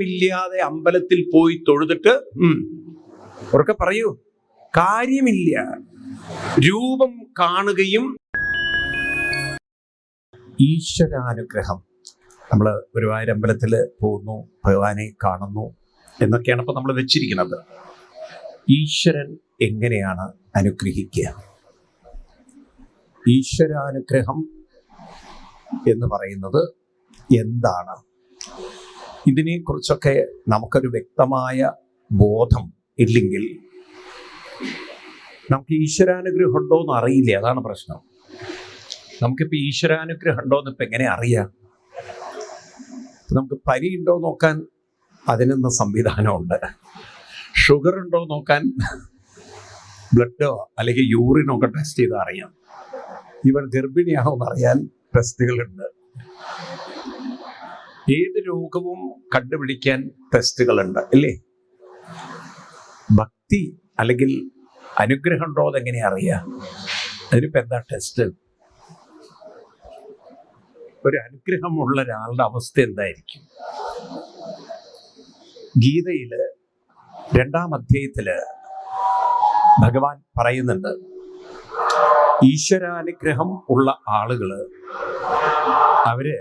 ഇല്ലാതെ അമ്പലത്തിൽ പോയി തൊഴുതിട്ട് ഉറക്കെ പറയൂ, കാര്യമില്ല. രൂപം കാണുകയും ഈശ്വരാനുഗ്രഹം. നമ്മൾ ഗുരുവായൂർ അമ്പലത്തിൽ പോകുന്നു, ഭഗവാനെ കാണുന്നു എന്നൊക്കെയാണ് ഇപ്പൊ നമ്മൾ വെച്ചിരിക്കുന്നത്. ഈശ്വരൻ എങ്ങനെയാണ് അനുഗ്രഹിക്കുക? ഈശ്വരാനുഗ്രഹം എന്ന് പറയുന്നത് എന്താണ്? ഇതിനെക്കുറിച്ചൊക്കെ നമുക്കൊരു വ്യക്തമായ ബോധം ഇല്ലെങ്കിൽ നമുക്ക് ഈശ്വരാനുഗ്രഹം ഉണ്ടോ എന്ന് അറിയില്ല. അതാണ് പ്രശ്നം. നമുക്കിപ്പോൾ ഈശ്വരാനുഗ്രഹം ഉണ്ടോ എന്ന് ഇപ്പം എങ്ങനെ അറിയാം? നമുക്ക് പനി ഉണ്ടോ നോക്കാൻ അതിനൊന്ന് സംവിധാനമുണ്ട്. ഷുഗർ ഉണ്ടോ നോക്കാൻ ബ്ലഡോ അല്ലെങ്കിൽ യൂറിനോ ഒക്കെ ടെസ്റ്റ് ചെയ്ത് അറിയാം. ഇവർ ഗർഭിണിയാണോ എന്നറിയാൻ ടെസ്റ്റുകളുണ്ട്. ഏത് രോഗവും കണ്ടുപിടിക്കാൻ ടെസ്റ്റുകളുണ്ട്, അല്ലേ? ഭക്തി അല്ലെങ്കിൽ അനുഗ്രഹം ഉണ്ടോ അതെങ്ങനെ അറിയാം? അതിനിപ്പോൾ എന്താ ടെസ്റ്റ്? ഒരു അനുഗ്രഹമുള്ള ഒരാളുടെ അവസ്ഥ എന്തായിരിക്കും? ഗീതയില് 2-ാം അധ്യായത്തില് ഭഗവാൻ പറയുന്നുണ്ട്, ഈശ്വരാനുഗ്രഹം ഉള്ള ആളുകള് അവര്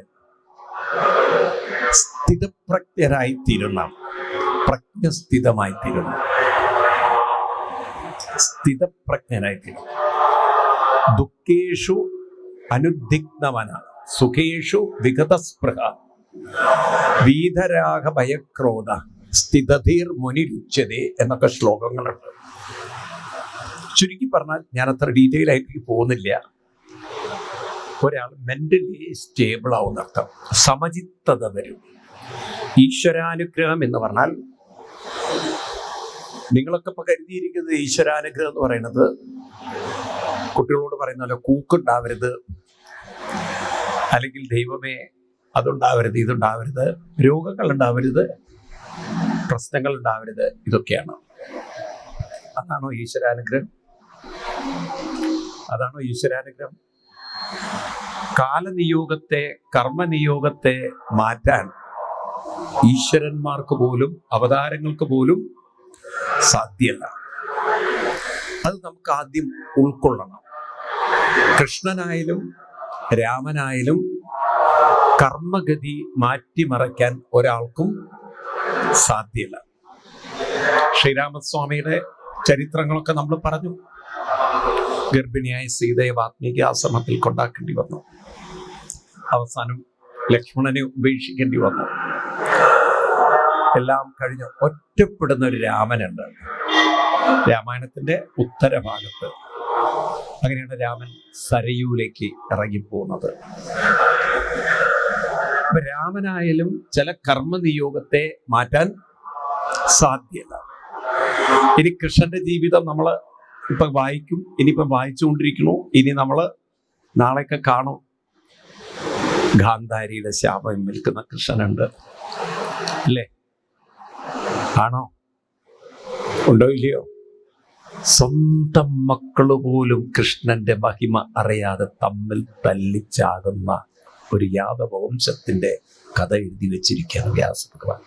സ്ഥിതപ്രജ്ഞരായി തീരുന്ന, പ്രജ്ഞസ്ഥിതമായി തീരുന്നു, സ്ഥിതപ്രജ്ഞരായി തീരുന്നു. ദുഃഖേഷു അനുദ്വിഗ്നമന സുഖേഷു വിഗതസ്പൃഹ വീതരാഗ ഭയക്രോധ സ്ഥിതധീർ മുനിരുച്യതേ എന്നൊക്കെ ശ്ലോകങ്ങളുണ്ട്. ചുരുക്കി പറഞ്ഞാൽ, ഞാൻ അത്ര ഡീറ്റെയിൽ ആയിട്ട് പോകുന്നില്ല, ഒരാൾ മെന്റലി സ്റ്റേബിൾ ആവുന്നർത്ഥം, സമചിത്തത വരും. ഈശ്വരാനുഗ്രഹം എന്ന് പറഞ്ഞാൽ, നിങ്ങളൊക്കെ ഇപ്പൊ കരുതിയിരിക്കുന്നത് ഈശ്വരാനുഗ്രഹം എന്ന് പറയുന്നത് കുട്ടികളോട് പറയുന്ന പോലെ കൂക്കുണ്ടാവരുത്, അല്ലെങ്കിൽ ദൈവമേ അതുണ്ടാവരുത്, ഇതുണ്ടാവരുത്, രോഗങ്ങൾ ഉണ്ടാവരുത്, പ്രശ്നങ്ങൾ ഉണ്ടാവരുത്, ഇതൊക്കെയാണ്. അതാണോ ഈശ്വരാനുഗ്രഹം? അതാണോ ഈശ്വരാനുഗ്രഹം? കാലനിയോഗത്തെ, കർമ്മനിയോഗത്തെ മാറ്റാൻ ഈശ്വരന്മാർക്ക് പോലും, അവതാരങ്ങൾക്ക് പോലും സാധ്യമല്ല. അത് നമുക്ക് ആദ്യം ഉൾക്കൊള്ളണം. കൃഷ്ണനായാലും രാമനായാലും കർമ്മഗതി മാറ്റിമറയ്ക്കാൻ ഒരാൾക്കും സാധ്യമല്ല. ശ്രീരാമസ്വാമിയുടെ ചരിത്രങ്ങളൊക്കെ നമ്മൾ പറഞ്ഞു. ഗർഭിണിയായ സീതയെ വാത്മീകി ആശ്രമത്തിൽ കൊണ്ടാക്കേണ്ടി വന്നു. അവസാനം ലക്ഷ്മണനെ ഉപേക്ഷിക്കേണ്ടി വന്നു. എല്ലാം കഴിഞ്ഞ് ഒറ്റപ്പെടുന്ന ഒരു രാമനുണ്ട് രാമായണത്തിന്റെ ഉത്തരഭാഗത്ത്. അങ്ങനെയാണ് രാമൻ സരയൂലേക്ക് ഇറങ്ങിപ്പോകുന്നത്. അപ്പൊ രാമനായാലും ചില കർമ്മനിയോഗത്തെ മാറ്റാൻ സാധ്യമല്ല. ഇനി കൃഷ്ണന്റെ ജീവിതം നമ്മൾ ഇപ്പൊ വായിക്കും, ഇനിയിപ്പം വായിച്ചുകൊണ്ടിരിക്കണു, ഇനി നമ്മൾ നാളെയൊക്കെ കാണും. ഗാന്ധാരിയുടെ ശാപം നിൽക്കുന്ന കൃഷ്ണനുണ്ട്, അല്ലേ? ആണോ? ഉണ്ടോ ഇല്ലയോ? സ്വന്തം മക്കള് പോലും കൃഷ്ണന്റെ മഹിമ അറിയാതെ തമ്മിൽ തല്ലിച്ചാകുന്ന ഒരു യാദവ വംശത്തിന്റെ കഥ എഴുതി വെച്ചിരിക്കുകയാണ് വ്യാസഭഗവാൻ.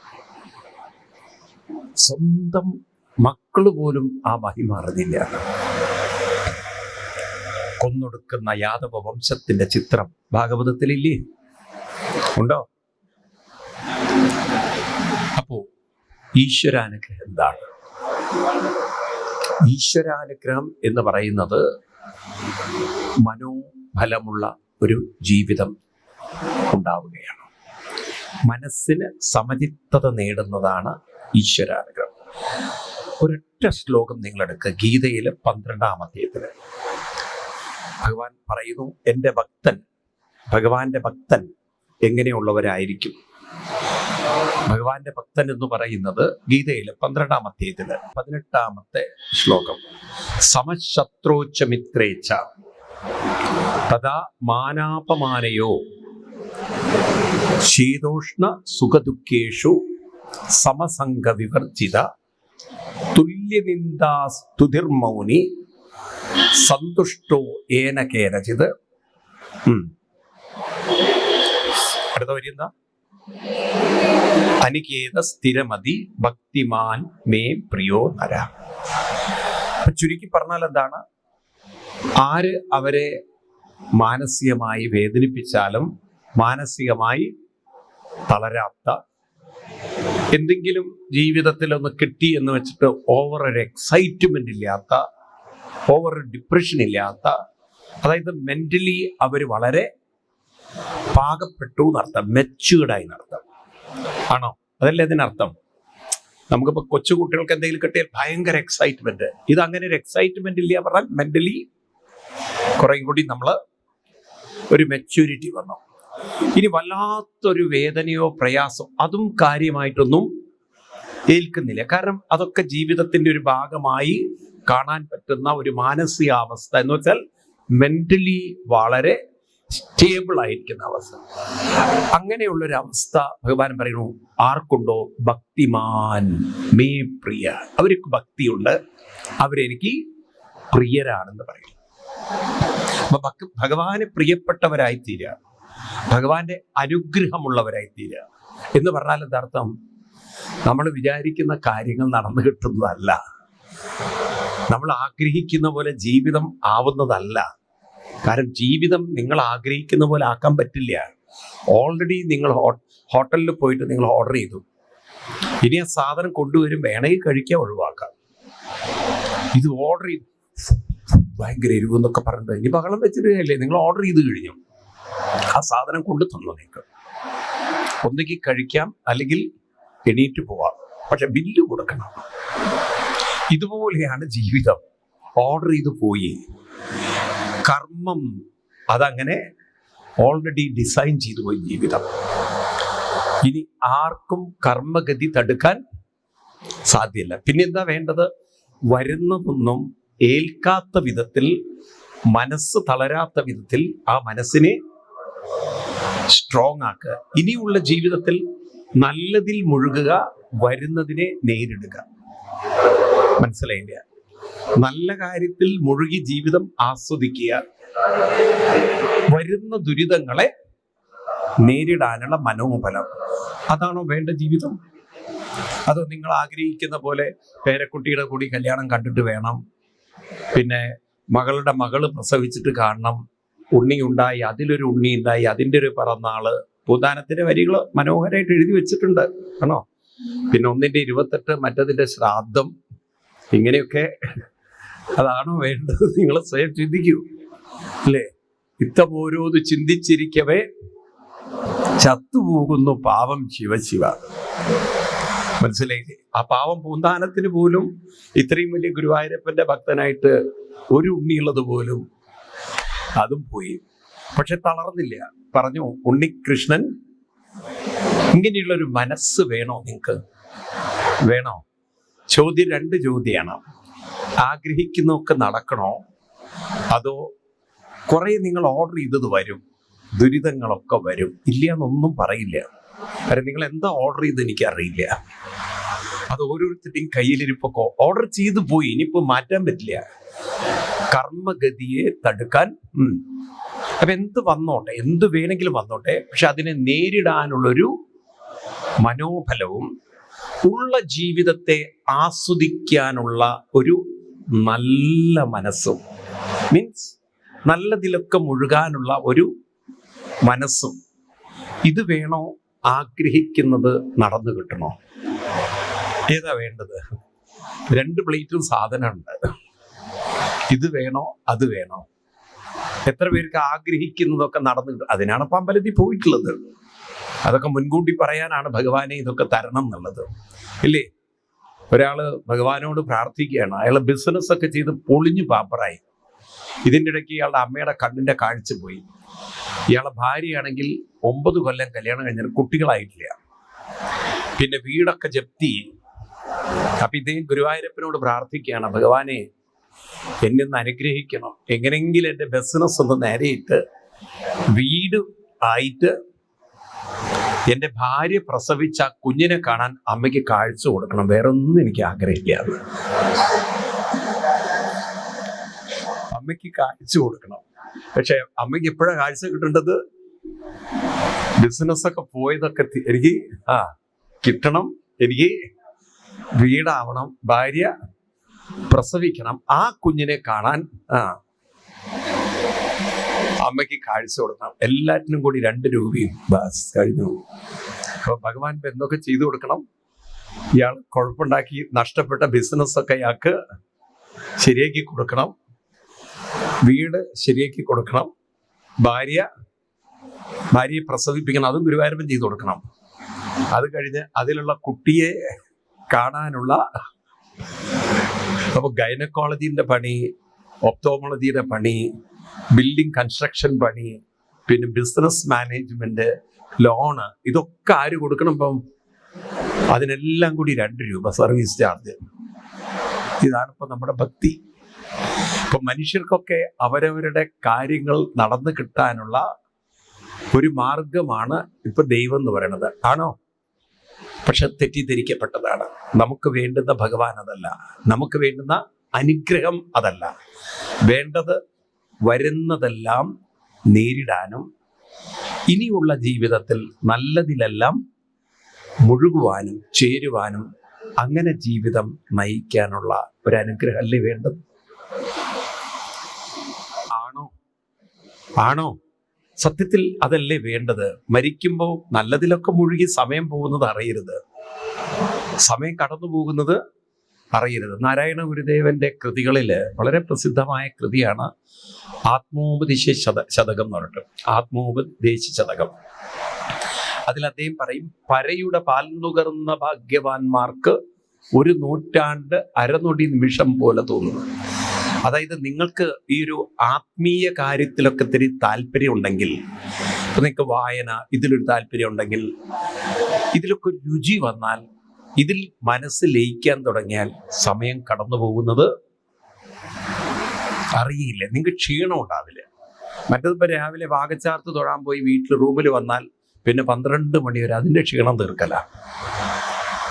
സ്വന്തം മക്കള് പോലും ആ മഹിമ അറിഞ്ഞില്ല. കൊന്നൊടുക്കുന്ന യാദവ വംശത്തിന്റെ ചിത്രം ഭാഗവതത്തിലില്ലേ? ഉണ്ടോ? അപ്പോ ഈശ്വരാനുഗ്രഹം എന്താണ്? ഈശ്വരാനുഗ്രഹം എന്ന് പറയുന്നത് മനോബലമുള്ള ഒരു ജീവിതം ഉണ്ടാവുകയാണ്. മനസ്സിന് സമചിത്തത നേടുന്നതാണ് ഈശ്വരാനുഗ്രഹം. ഒരൊറ്റ ശ്ലോകം നിങ്ങളെടുക്കുക. ഗീതയിലെ 12-ാം അധ്യായത്തില് ഭഗവാൻ പറയുന്നു, എൻ്റെ ഭക്തൻ, ഭഗവാന്റെ ഭക്തൻ എങ്ങനെയുള്ളവരായിരിക്കും? ഭഗവാന്റെ ഭക്തൻ എന്ന് പറയുന്നത് ഗീതയിലെ 12-ാം അധ്യായത്തില് 18-ാമത്തെ ശ്ലോകം. സമശത്രോച്ച മിത്രേച്ച തഥാ മാനാപമാനയോ ശീതോഷ്ണ സുഖദുഃഖേഷു സമസംഗ വിവർജിത തുല്യനിന്ദാസ്തുതിർമൗനി സന്തുഷ്ടോ ഏന കേനചിത്. അടുത്ത വരി എന്താ? അനികേത സ്ഥിരമതി ഭക്തിമാൻ മേ പ്രിയോ നര. ചുരുക്കി പറഞ്ഞാൽ എന്താണ്? ആര് അവരെ മാനസികമായി വേദനിപ്പിച്ചാലും മാനസികമായി തളരാത്ത, എന്തെങ്കിലും ജീവിതത്തിൽ ഒന്ന് കിട്ടി എന്ന് വെച്ചിട്ട് ഓവർ ഒരു എക്സൈറ്റ്മെന്റ് ഇല്ലാത്ത, ഓവർ ഡിപ്രഷൻ ഇല്ലാത്ത, അതായത് മെന്റലി അവർ വളരെ പാകപ്പെട്ടു എന്നർത്ഥം, മെച്യൂർഡായി എന്നർത്ഥം. ആണോ? അതല്ലേ അതിനർത്ഥം? നമുക്കിപ്പോൾ കൊച്ചുകുട്ടികൾക്ക് എന്തെങ്കിലും കിട്ടിയാൽ ഭയങ്കര എക്സൈറ്റ്മെന്റ്. ഇത് അങ്ങനെ ഒരു എക്സൈറ്റ്മെന്റ് ഇല്ല പറഞ്ഞാൽ മെന്റലി കുറേ കൂടി നമ്മൾ ഒരു മെച്യൂരിറ്റി വന്നു. ഇനി വല്ലാത്തൊരു വേദനയോ പ്രയാസം അതും കാര്യമായിട്ടൊന്നും ഏൽക്കുന്നില്ല. കാരണം അതൊക്കെ ജീവിതത്തിന്റെ ഒരു ഭാഗമായി കാണാൻ പറ്റുന്ന ഒരു മാനസികാവസ്ഥ എന്ന് വെച്ചാൽ മെന്റലി വളരെ സ്റ്റേബിൾ ആയിരിക്കുന്ന അവസ്ഥ. അങ്ങനെയുള്ളൊരവസ്ഥ ഭഗവാൻ പറയുന്നു ആർക്കുണ്ടോ? ഭക്തിമാൻ മേ പ്രിയ. അവർക്ക് ഭക്തിയുണ്ട്, അവരെനിക്ക് പ്രിയരാണെന്ന് പറയും. അപ്പൊ ഭഗവാന് പ്രിയപ്പെട്ടവരായി തീരുക, ഭഗവാന്റെ അനുഗ്രഹമുള്ളവരായി തീരുക എന്ന് പറഞ്ഞാൽ എന്താർത്ഥം? നമ്മൾ വിചാരിക്കുന്ന കാര്യങ്ങൾ നടന്നു കിട്ടുന്നതല്ല, നമ്മൾ ആഗ്രഹിക്കുന്ന പോലെ ജീവിതം ആവുന്നതല്ല. കാരണം ജീവിതം നിങ്ങൾ ആഗ്രഹിക്കുന്ന പോലെ ആക്കാൻ പറ്റില്ല. ഓൾറെഡി നിങ്ങൾ ഹോട്ടലിൽ പോയിട്ട് നിങ്ങൾ ഓർഡർ ചെയ്തു, ഇനി ആ സാധനം കൊണ്ടുവരും, വേണമെങ്കിൽ കഴിക്കാൻ, ഒഴിവാക്കാം. ഇത് ഓർഡർ ചെയ്തു, ഭയങ്കര എരിവെന്നൊക്കെ പറഞ്ഞിട്ട് ഇനി ബഹളം വെച്ചിട്ടല്ലേ, നിങ്ങൾ ഓർഡർ ചെയ്ത് കഴിഞ്ഞു, ആ സാധനം കൊണ്ട് തന്നു. നിങ്ങൾക്ക് ഒന്നുകിൽ കഴിക്കാം, അല്ലെങ്കിൽ എണീറ്റ് പോവാം, പക്ഷെ ബില്ല് കൊടുക്കണം. ഇതുപോലെയാണ് ജീവിതം. ഓർഡർ ചെയ്ത് പോയി. കർമ്മം അതങ്ങനെ ഓൾറെഡി ഡിസൈൻ ചെയ്തു പോയി ജീവിതം. ഇനി ആർക്കും കർമ്മഗതി തടുക്കാൻ സാധ്യമല്ല. പിന്നെ എന്താ വേണ്ടത്? വരുന്നതൊന്നും ഏൽക്കാത്ത വിധത്തിൽ, മനസ്സ് തളരാത്ത വിധത്തിൽ ആ മനസ്സിനെ സ്ട്രോങ് ആക്കുക. ഇനിയുള്ള ജീവിതത്തിൽ നല്ലതിൽ മുഴുകുക, വരുന്നതിനെ നേരിടുക. മനസ്സിലായില്ല? നല്ല കാര്യത്തിൽ മുഴുകി ജീവിതം ആസ്വദിക്കുക, വരുന്ന ദുരിതങ്ങളെ നേരിടാനുള്ള മനോബലം. അതാണോ വേണ്ട ജീവിതം? അതോ നിങ്ങൾ ആഗ്രഹിക്കുന്ന പോലെ പേരക്കുട്ടിയുടെ കൂടി കല്യാണം കണ്ടിട്ട് വേണം, പിന്നെ മകളുടെ മകള് പ്രസവിച്ചിട്ട് കാണണം, ഉണ്ണി ഉണ്ടായി, അതിലൊരു ഉണ്ണി ഉണ്ടായി, അതിൻ്റെ ഒരു പിറന്നാള്, പൂതാനത്തിന്റെ വരികൾ മനോഹരമായിട്ട് എഴുതി വെച്ചിട്ടുണ്ട്, ആണോ? പിന്നെ 1-ന്റെ 28, മറ്റതിന്റെ ശ്രാദ്ധം, ഇങ്ങനെയൊക്കെ. അതാണോ വേണ്ടത്? നിങ്ങൾ സ്വയം ചിന്തിക്കൂ, അല്ലേ? ഇത്തം ഓരോന്ന് ചിന്തിച്ചിരിക്കവേ ചത്തുപോകുന്നു പാവം ശിവശിവ. മനസ്സിലായില്ലേ? ആ പാവം പൂന്താനത്തിന് പോലും ഇത്രയും വലിയ ഗുരുവായൂരപ്പന്റെ ഭക്തനായിട്ട് ഒരു ഉണ്ണിയുള്ളത് പോലും അതും പോയി. പക്ഷെ തളർന്നില്ല. പറഞ്ഞു, ഉണ്ണികൃഷ്ണൻ ഇങ്ങനെയുള്ളൊരു മനസ്സ് വേണോ നിങ്ങൾക്ക്? വേണോ? ചോദ്യം 2 ചോദ്യമാണ്. ആഗ്രഹിക്കുന്നതൊക്കെ നടക്കണോ, അതോ കുറെ നിങ്ങൾ ഓർഡർ ചെയ്തത് വരും, ദുരിതങ്ങളൊക്കെ വരും, ഇല്ല എന്നൊന്നും പറയില്ല. കാരണം നിങ്ങൾ എന്താ ഓർഡർ ചെയ്ത് എനിക്കറിയില്ല. അത് ഓരോരുത്തരുടെയും കയ്യിലിരിപ്പൊക്കെ ഓർഡർ ചെയ്തു പോയി, ഇനിയിപ്പോ മാറ്റാൻ പറ്റില്ല. കർമ്മഗതിയെ തടുക്കാൻ അപ്പൊ എന്ത് വന്നോട്ടെ, എന്ത് വേണമെങ്കിലും വന്നോട്ടെ, പക്ഷെ അതിനെ നേരിടാനുള്ളൊരു മനോബലവും ഉള്ള ജീവിതത്തെ ആസ്വദിക്കാനുള്ള ഒരു നല്ല മനസ്സും, മീൻസ് നല്ലതിലൊക്കെ മുഴുകാനുള്ള ഒരു മനസ്സും, ഇത് വേണോ? ആഗ്രഹിക്കുന്നത് നടന്നു കിട്ടണോ? ഏതാ വേണ്ടത്? 2 പ്ലേറ്റും സാധനമുണ്ട്. ഇത് വേണോ, അത് വേണോ? എത്ര പേർക്ക് ആഗ്രഹിക്കുന്നതൊക്കെ നടന്നു കിട്ടും? അതിനാണ് ഇപ്പം അമ്പലത്തിൽ പോയിട്ടുള്ളത്. അതൊക്കെ മുൻകൂട്ടി പറയാനാണ് ഭഗവാനെ ഇതൊക്കെ തരണം എന്നുള്ളത്, ഇല്ലേ? ഒരാള് ഭഗവാനോട് പ്രാർത്ഥിക്കുകയാണ്, അയാൾ ബിസിനസ് ഒക്കെ ചെയ്ത് പൊളിഞ്ഞു പാപ്പറായി. ഇതിൻ്റെ ഇടയ്ക്ക് ഇയാളുടെ അമ്മയുടെ കണ്ണിന്റെ കാഴ്ച പോയി. ഇയാളെ ഭാര്യയാണെങ്കിൽ 9 കൊല്ലം കല്യാണം കഴിഞ്ഞാൽ കുട്ടികളായിട്ടില്ല. പിന്നെ വീടൊക്കെ ജപ്തി. അപ്പൊ ഇദ്ദേഹം ഗുരുവായൂരപ്പനോട് പ്രാർത്ഥിക്കുകയാണ്, ഭഗവാനെ എന്നെ ഒന്ന് അനുഗ്രഹിക്കണം, എങ്ങനെയെങ്കിലും എൻ്റെ ബിസിനസ് ഒന്ന് നേരെയിട്ട് വീട് ആയിട്ട് എൻ്റെ ഭാര്യ പ്രസവിച്ച കുഞ്ഞിനെ കാണാൻ അമ്മയ്ക്ക് കാഴ്ച കൊടുക്കണം, വേറെ ഒന്നും എനിക്ക് ആഗ്രഹിക്കാതെ. അമ്മയ്ക്ക് കാഴ്ച കൊടുക്കണം. പക്ഷെ അമ്മയ്ക്ക് എപ്പോഴാണ് കാഴ്ച കിട്ടേണ്ടത്? ബിസിനസ്സൊക്കെ പോയതൊക്കെ എനിക്ക് കിട്ടണം, എനിക്ക് വീടാവണം, ഭാര്യ പ്രസവിക്കണം, ആ കുഞ്ഞിനെ കാണാൻ അമ്മയ്ക്ക് കാഴ്ച കൊടുക്കണം, എല്ലാറ്റിനും കൂടി 2 രൂപയും ബസ് കഴിഞ്ഞു. അപ്പൊ ഭഗവാൻ ഇപ്പൊ എന്തൊക്കെ ചെയ്തു കൊടുക്കണം? ഇയാൾ കുഴപ്പമുണ്ടാക്കി നഷ്ടപ്പെട്ട ബിസിനസ്സൊക്കെ ഇയാൾക്ക് ശരിയാക്കി കൊടുക്കണം, വീട് ശരിയാക്കി കൊടുക്കണം, ഭാര്യയെ പ്രസവിപ്പിക്കണം, അതും ഗുരുവായൂരപ്പൻ ചെയ്തു കൊടുക്കണം. അത് കഴിഞ്ഞ് അതിലുള്ള കുട്ടിയെ കാണാനുള്ള, അപ്പൊ ഗൈനക്കോളജിന്റെ പണി, ഒപ്തോമോളജിയുടെ പണി, ബിൽഡിംഗ് കൺസ്ട്രക്ഷൻ പണി, പിന്നെ ബിസിനസ് മാനേജ്മെന്റ്, ലോണ്, ഇതൊക്കെ ആര് കൊടുക്കണം? ഇപ്പം അതിനെല്ലാം കൂടി 2 രൂപ സർവീസ് ചാർജ്. ഇതാണ് ഇപ്പൊ നമ്മുടെ ഭക്തി. ഇപ്പൊ മനുഷ്യർക്കൊക്കെ അവരവരുടെ കാര്യങ്ങൾ നടന്നു കിട്ടാനുള്ള ഒരു മാർഗമാണ് ഇപ്പൊ ദൈവം എന്ന് പറയുന്നത്. ആണോ? പക്ഷെ തെറ്റിദ്ധരിക്കപ്പെട്ടതാണ്. നമുക്ക് വേണ്ടുന്ന ഭഗവാൻ അതല്ല, നമുക്ക് വേണ്ടുന്ന അനുഗ്രഹം അതല്ല. വേണ്ടത് വരുന്നതെല്ലാം നേരിടാനും ഇനിയുള്ള ജീവിതത്തിൽ നല്ലതിലെല്ലാം മുഴുകുവാനും ചേരുവാനും അങ്ങനെ ജീവിതം നയിക്കാനുള്ള ഒരു അനുഗ്രഹമല്ലേ വേണ്ടത്? ആണോ? സത്യത്തിൽ അതല്ലേ വേണ്ടത്? മരിക്കുമ്പോൾ നല്ലതിലൊക്കെ മുഴുകി സമയം പോകുന്നത് അറിയരുത്, സമയം കടന്നു പോകുന്നത് അറിയരുത്. നാരായണ ഗുരുദേവന്റെ കൃതികളില് വളരെ പ്രസിദ്ധമായ കൃതിയാണ് ആത്മോപദേശ ശതകം എന്ന് പറഞ്ഞിട്ട്. ആത്മോപദേശ ശതകം. അതിൽ അദ്ദേഹം പറയും, പരയുടെ പാൽ നുകർന്ന ഭാഗ്യവാന്മാർക്ക് 1 നൂറ്റാണ്ട് അരനൊടി നിമിഷം പോലെ തോന്നുന്നു. അതായത് നിങ്ങൾക്ക് ഈ ഒരു ആത്മീയ കാര്യത്തിലൊക്കെ ഇത്തിരി താല്പര്യം ഉണ്ടെങ്കിൽ, ഇപ്പൊ നിങ്ങൾക്ക് വായന, ഇതിലൊരു താല്പര്യം ഉണ്ടെങ്കിൽ, ഇതിലൊക്കെ രുചി വന്നാൽ, ഇതിൽ മനസ്സ് ലയിക്കാൻ തുടങ്ങിയാൽ സമയം കടന്നു പോകുന്നത് അറിയില്ല, നിങ്ങൾക്ക് ക്ഷീണം ഉണ്ടാവില്ല. മറ്റേതിപ്പോൾ രാവിലെ വാകച്ചാർത്ത് തൊഴാൻ പോയി വീട്ടിൽ റൂമിൽ വന്നാൽ പിന്നെ 12 മണി വരെ അതിൻ്റെ ക്ഷീണം തീർക്കല.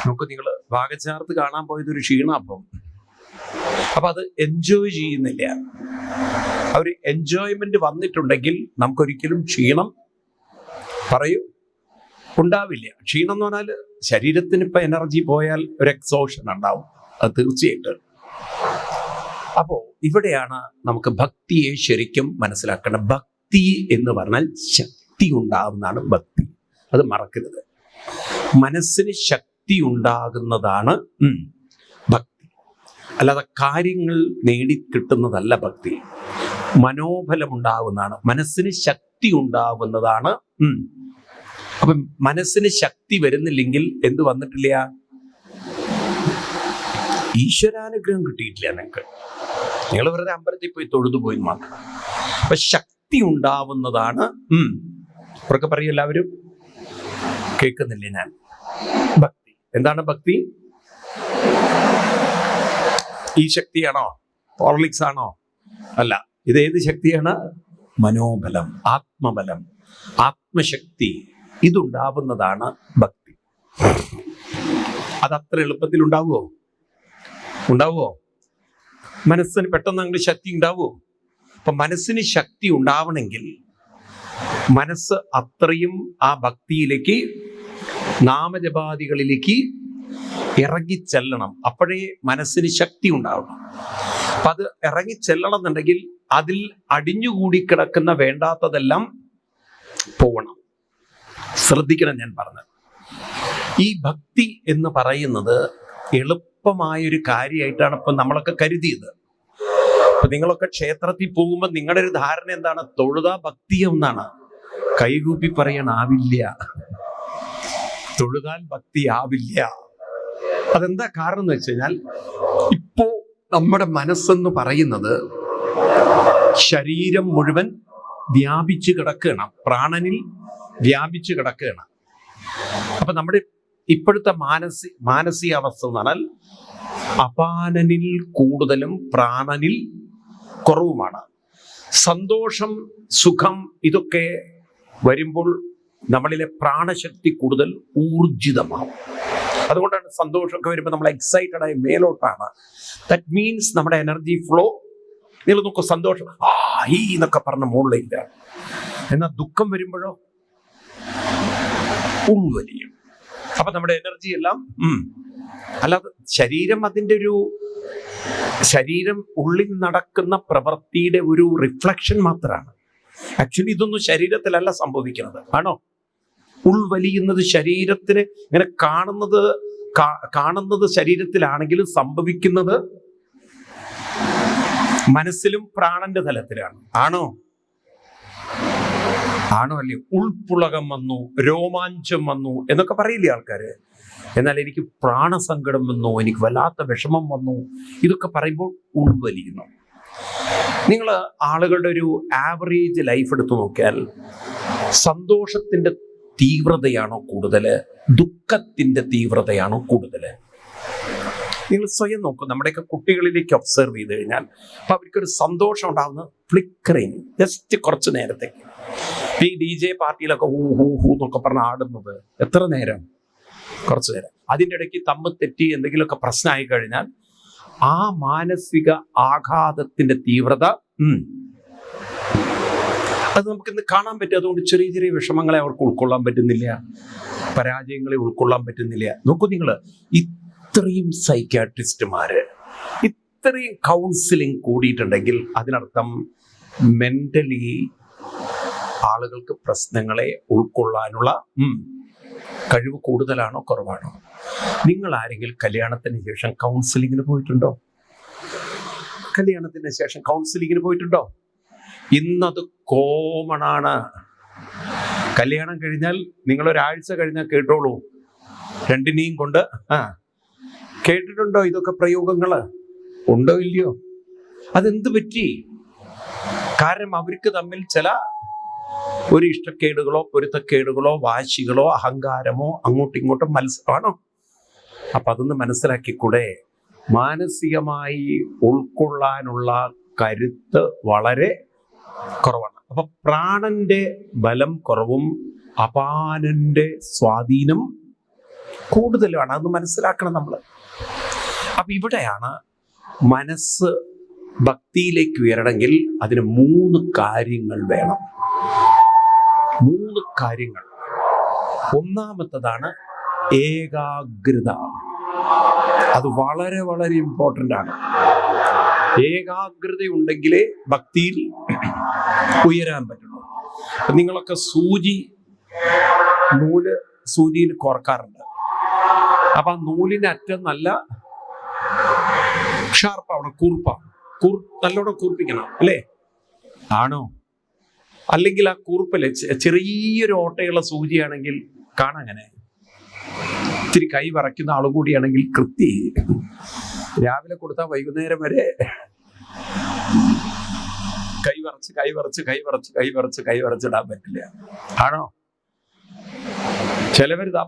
നമുക്ക് നിങ്ങൾ വാകച്ചാർത്ത് കാണാൻ പോയതൊരു ക്ഷീണം. അപ്പം അത് എൻജോയ് ചെയ്യുന്നില്ല. ആ ഒരു എൻജോയ്മെന്റ് വന്നിട്ടുണ്ടെങ്കിൽ നമുക്കൊരിക്കലും ക്ഷീണം ഉണ്ടാവില്ല. ക്ഷീണം എന്ന് പറഞ്ഞാൽ ശരീരത്തിന് ഇപ്പം എനർജി പോയാൽ ഒരു എക്സോഷൻ ഉണ്ടാവും, അത് തീർച്ചയായിട്ടും. അപ്പോൾ ഇവിടെയാണ് നമുക്ക് ഭക്തിയെ ശരിക്കും മനസ്സിലാക്കേണ്ടത്. ഭക്തി എന്ന് പറഞ്ഞാൽ ശക്തി ഉണ്ടാകുന്നതാണ് ഭക്തി, അത് മറക്കരുത്. മനസ്സിന് ശക്തി ഉണ്ടാകുന്നതാണ് ഭക്തി, അല്ലാതെ കാര്യങ്ങൾ നേടിക്കിട്ടുന്നതല്ല ഭക്തി. മനോബലം ഉണ്ടാകുന്നതാണ്, മനസ്സിന് ശക്തി ഉണ്ടാകുന്നതാണ്. അപ്പം മനസ്സിന് ശക്തി വരുന്നില്ലെങ്കിൽ എന്ത് വന്നിട്ടില്ല? ഈശ്വരാനുഗ്രഹം കിട്ടിയിട്ടില്ല നിങ്ങൾക്ക്. നിങ്ങൾ വെറുതെ അമ്പലത്തിൽ പോയി തൊഴുതു പോയി മാത്രം. അപ്പൊ ശക്തി ഉണ്ടാവുന്നതാണ് ഉറക്കെ പറയും എല്ലാവരും. കേൾക്കുന്നില്ലേ? ഞാൻ ഭക്തി. എന്താണ് ഭക്തി? ഈ ശക്തിയാണോ? ഹോർലിക്സ് ആണോ? അല്ല. ഇതേത് ശക്തിയാണ്? മനോബലം, ആത്മബലം, ആത്മശക്തി. ഇതുണ്ടാവുന്നതാണ് ഭക്തി. അതത്ര എളുപ്പത്തിൽ ഉണ്ടാവുമോ? മനസ്സിന് പെട്ടെന്ന് അങ്ങോട്ട് ശക്തി ഉണ്ടാവുമോ? അപ്പൊ മനസ്സിന് ശക്തി ഉണ്ടാവണമെങ്കിൽ മനസ്സ് അത്രയും ആ ഭക്തിയിലേക്ക്, നാമജപാദികളിലേക്ക് ഇറങ്ങിച്ചെല്ലണം. അപ്പോഴേ മനസ്സിന് ശക്തി ഉണ്ടാവണം. അപ്പൊ അത് ഇറങ്ങിച്ചെല്ലണം എന്നുണ്ടെങ്കിൽ അതിൽ അടിഞ്ഞുകൂടി കിടക്കുന്ന വേണ്ടാത്തതെല്ലാം പോകണം. ശ്രദ്ധിക്കണം ഞാൻ പറഞ്ഞത്. ഈ ഭക്തി എന്ന് പറയുന്നത് എളുപ്പമായൊരു കാര്യമായിട്ടാണ് ഇപ്പം നമ്മളൊക്കെ കരുതിയത്. അപ്പൊ നിങ്ങളൊക്കെ ക്ഷേത്രത്തിൽ പോകുമ്പോൾ നിങ്ങളുടെ ഒരു ധാരണ എന്താണ്? തൊഴുതാ ഭക്തിയെന്നാണ്. കൈകൂപ്പി പറയാനാവില്ല, തൊഴുതാൽ ഭക്തി ആവില്ല. അതെന്താ കാരണം എന്ന് വെച്ച് കഴിഞ്ഞാൽ, ഇപ്പോ നമ്മുടെ മനസ്സെന്ന് പറയുന്നത് ശരീരം മുഴുവൻ വ്യാപിച്ചു കിടക്കുകയാണ്, പ്രാണനിൽ വ്യാപിച്ചു കിടക്കുകയാണ്. അപ്പൊ നമ്മുടെ ഇപ്പോഴത്തെ മാനസികാവസ്ഥ എന്ന് പറഞ്ഞാൽ അപാനനിൽ കൂടുതലും പ്രാണനിൽ കുറവുമാണ്. സന്തോഷം, സുഖം, ഇതൊക്കെ വരുമ്പോൾ നമ്മളിലെ പ്രാണശക്തി കൂടുതൽ ഊർജിതമാവും. അതുകൊണ്ടാണ് സന്തോഷമൊക്കെ വരുമ്പോൾ നമ്മൾ എക്സൈറ്റഡ് ആയി മേലോട്ടാണ്. ദാറ്റ് മീൻസ് നമ്മുടെ എനർജി ഫ്ലോ. നിങ്ങൾ നോക്കൂ, സന്തോഷം എന്നൊക്കെ പറഞ്ഞ മുകളിലേക്കാണ്. എന്നാൽ ദുഃഖം വരുമ്പോഴോ ഉൾവലിയും. അപ്പൊ നമ്മുടെ എനർജി എല്ലാം അല്ലാതെ ശരീരം അതിൻ്റെ ഒരു ശരീരം ഉള്ളിൽ നടക്കുന്ന പ്രവൃത്തിയുടെ ഒരു റിഫ്ലക്ഷൻ മാത്രമാണ്. ആക്ച്വലി ഇതൊന്നും ശരീരത്തിലല്ല സംഭവിക്കുന്നത്. ആണോ? ഉൾവലിയുന്നത് ശരീരത്തിന് ഇങ്ങനെ കാണുന്നത് ശരീരത്തിലാണെങ്കിലും സംഭവിക്കുന്നത് മനസ്സിലും പ്രാണന്റെ തലത്തിലാണ്. ആണോ? അല്ലേ? ഉൾപ്പുളകം വന്നു, രോമാഞ്ചം വന്നു എന്നൊക്കെ പറയില്ലേ ആൾക്കാര്. എന്നാൽ എനിക്ക് പ്രാണസങ്കടം വന്നു, എനിക്ക് വല്ലാത്ത വിഷമം വന്നു, ഇതൊക്കെ പറയുമ്പോൾ ഉൾവലിയുന്നു. നിങ്ങൾ ആളുകളുടെ ഒരു ആവറേജ് ലൈഫ് എടുത്തു നോക്കിയാൽ സന്തോഷത്തിന്റെ തീവ്രതയാണോ കൂടുതൽ, ദുഃഖത്തിന്റെ തീവ്രതയാണോ കൂടുതൽ? നിങ്ങൾ സ്വയം നോക്കും. നമ്മുടെയൊക്കെ കുട്ടികളിലേക്ക് ഒബ്സർവ് ചെയ്ത് കഴിഞ്ഞാൽ അപ്പൊ അവർക്കൊരു സന്തോഷം ഉണ്ടാകുന്ന ഫ്ലിക്കറിങ് ജസ്റ്റ് കുറച്ച് നേരത്തേക്ക്. ഈ DJ പാർട്ടിയിലൊക്കെ ഹൂ ഹൂ ഹൂ എന്നൊക്കെ പറഞ്ഞ് ആടുന്നത് എത്ര നേരം? കുറച്ചു നേരം. അതിൻ്റെ ഇടയ്ക്ക് തമ്മിൽ തെറ്റി എന്തെങ്കിലുമൊക്കെ പ്രശ്നമായി കഴിഞ്ഞാൽ ആ മാനസിക ആഘാതത്തിന്റെ തീവ്രത അത് നമുക്കിന്ന് കാണാൻ പറ്റും. അതുകൊണ്ട് ചെറിയ ചെറിയ വിഷമങ്ങളെ അവർക്ക് ഉൾക്കൊള്ളാൻ പറ്റുന്നില്ല, പരാജയങ്ങളെ ഉൾക്കൊള്ളാൻ പറ്റുന്നില്ല. നോക്കൂ നിങ്ങൾ, ഇത്രയും സൈക്യാട്രിസ്റ്റുമാര്, ഇത്രയും കൗൺസിലിംഗ് കൂടിയിട്ടുണ്ടെങ്കിൽ അതിനർത്ഥം മെന്റലി ആളുകൾക്ക് പ്രശ്നങ്ങളെ ഉൾക്കൊള്ളാനുള്ള കഴിവ് കൂടുതലാണോ കുറവാണോ? നിങ്ങൾ ആരെങ്കിലും കല്യാണത്തിന് ശേഷം കൗൺസിലിങ്ങിന് പോയിട്ടുണ്ടോ? കല്യാണത്തിന് ശേഷം കൗൺസിലിങ്ങിന് പോയിട്ടുണ്ടോ? ഇന്നത് കോമണാണ്. കല്യാണം കഴിഞ്ഞാൽ നിങ്ങളൊരാഴ്ച കഴിഞ്ഞാൽ കേട്ടോളൂ, രണ്ടിനെയും കൊണ്ട് കേട്ടിട്ടുണ്ടോ ഇതൊക്കെ പ്രയോഗങ്ങള്? ഉണ്ടോ ഇല്ലയോ? അതെന്ത് പറ്റി? കാരണം അവർക്ക് തമ്മിൽ ചില ഒരു ഇഷ്ടക്കേടുകളോ പൊരുത്തക്കേടുകളോ വാശികളോ അഹങ്കാരമോ അങ്ങോട്ടും ഇങ്ങോട്ടും മത്സരമാണോ? അപ്പൊ അതൊന്ന് മനസ്സിലാക്കിക്കൂടെ? മാനസികമായി ഉൾക്കൊള്ളാനുള്ള കരുത്ത് വളരെ കുറവാണ്. അപ്പൊ പ്രാണന്റെ ബലം കുറവും അപാനന്റെ സ്വാധീനം കൂടുതലുമാണ്. അതൊന്ന് മനസ്സിലാക്കണം നമ്മൾ. അപ്പൊ ഇവിടെയാണ് മനസ്സ് ഭക്തിയിലേക്ക് ഉയരണമെങ്കിൽ അതിന് 3 കാര്യങ്ങൾ വേണം. 3 കാര്യങ്ങൾ. ഒന്നാമത്തതാണ് ഏകാഗ്രത. അത് വളരെ വളരെ ഇമ്പോർട്ടൻ്റ് ആണ്. ഏകാഗ്രത ഉണ്ടെങ്കിലേ ഭക്തിയിൽ ഉയരാൻ പറ്റുള്ളൂ. നിങ്ങളൊക്കെ നൂല് സൂചിയിൽ കോർക്കാറുണ്ട്. അപ്പൊ ആ നൂലിന്റെ അറ്റം നല്ല ഷാർപ്പാവണം, നല്ലോണം കൂർപ്പിക്കണം അല്ലേ? ആണോ? അല്ലെങ്കിൽ ആ കൂർപ്പല്ലേ ചെറിയൊരു ഓട്ടയുള്ള സൂചിയാണെങ്കിൽ കാണാങ്ങനെ ഇത്തിരി കൈ വറയ്ക്കുന്ന ആളും കൂടിയാണെങ്കിൽ രാവിലെ കൊടുത്താൽ വൈകുന്നേരം വരെ കൈ വറച്ചിടാൻ പറ്റില്ല. ആണോ? ചിലവരിതാ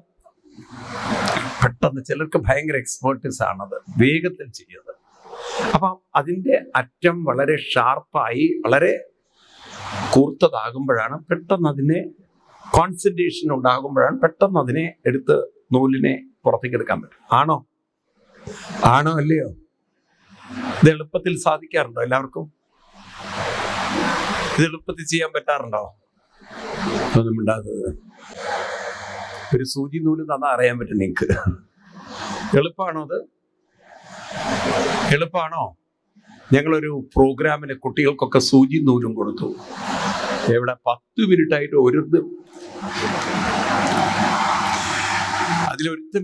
പെട്ടെന്ന്, ചിലർക്ക് ഭയങ്കര എക്സ്പേർട്ടീസ് ആണത്, വേഗത്തിൽ ചെയ്യുന്നത്. അപ്പം അതിൻ്റെ അറ്റം വളരെ ഷാർപ്പായി വളരെ കൂർത്തതാകുമ്പോഴാണ് പെട്ടെന്ന് അതിനെ കോൺസെൻട്രേഷൻ ഉണ്ടാകുമ്പോഴാണ് പെട്ടെന്ന് അതിനെ എടുത്ത് നൂലിനെ പുറത്തേക്ക് എടുക്കാൻ പറ്റും. ആണോ? അല്ലയോ? ഇത് എളുപ്പത്തിൽ സാധിക്കാറുണ്ടോ എല്ലാവർക്കും? ഇത് എളുപ്പത്തിൽ ചെയ്യാൻ പറ്റാറുണ്ടോ? ഒന്നും ഉണ്ടാകുന്നത്. ഒരു സൂചി നൂല് തന്നാൽ അറിയാൻ പറ്റും നിങ്ങൾക്ക്. എളുപ്പമാണോ അത്? എളുപ്പമാണോ? ഞങ്ങളൊരു പ്രോഗ്രാമിന് കുട്ടികൾക്കൊക്കെ സൂചി നൂലും കൊടുത്തു. എവിടെ 10 മിനിറ്റായിട്ട് അതിലൊരുത്തം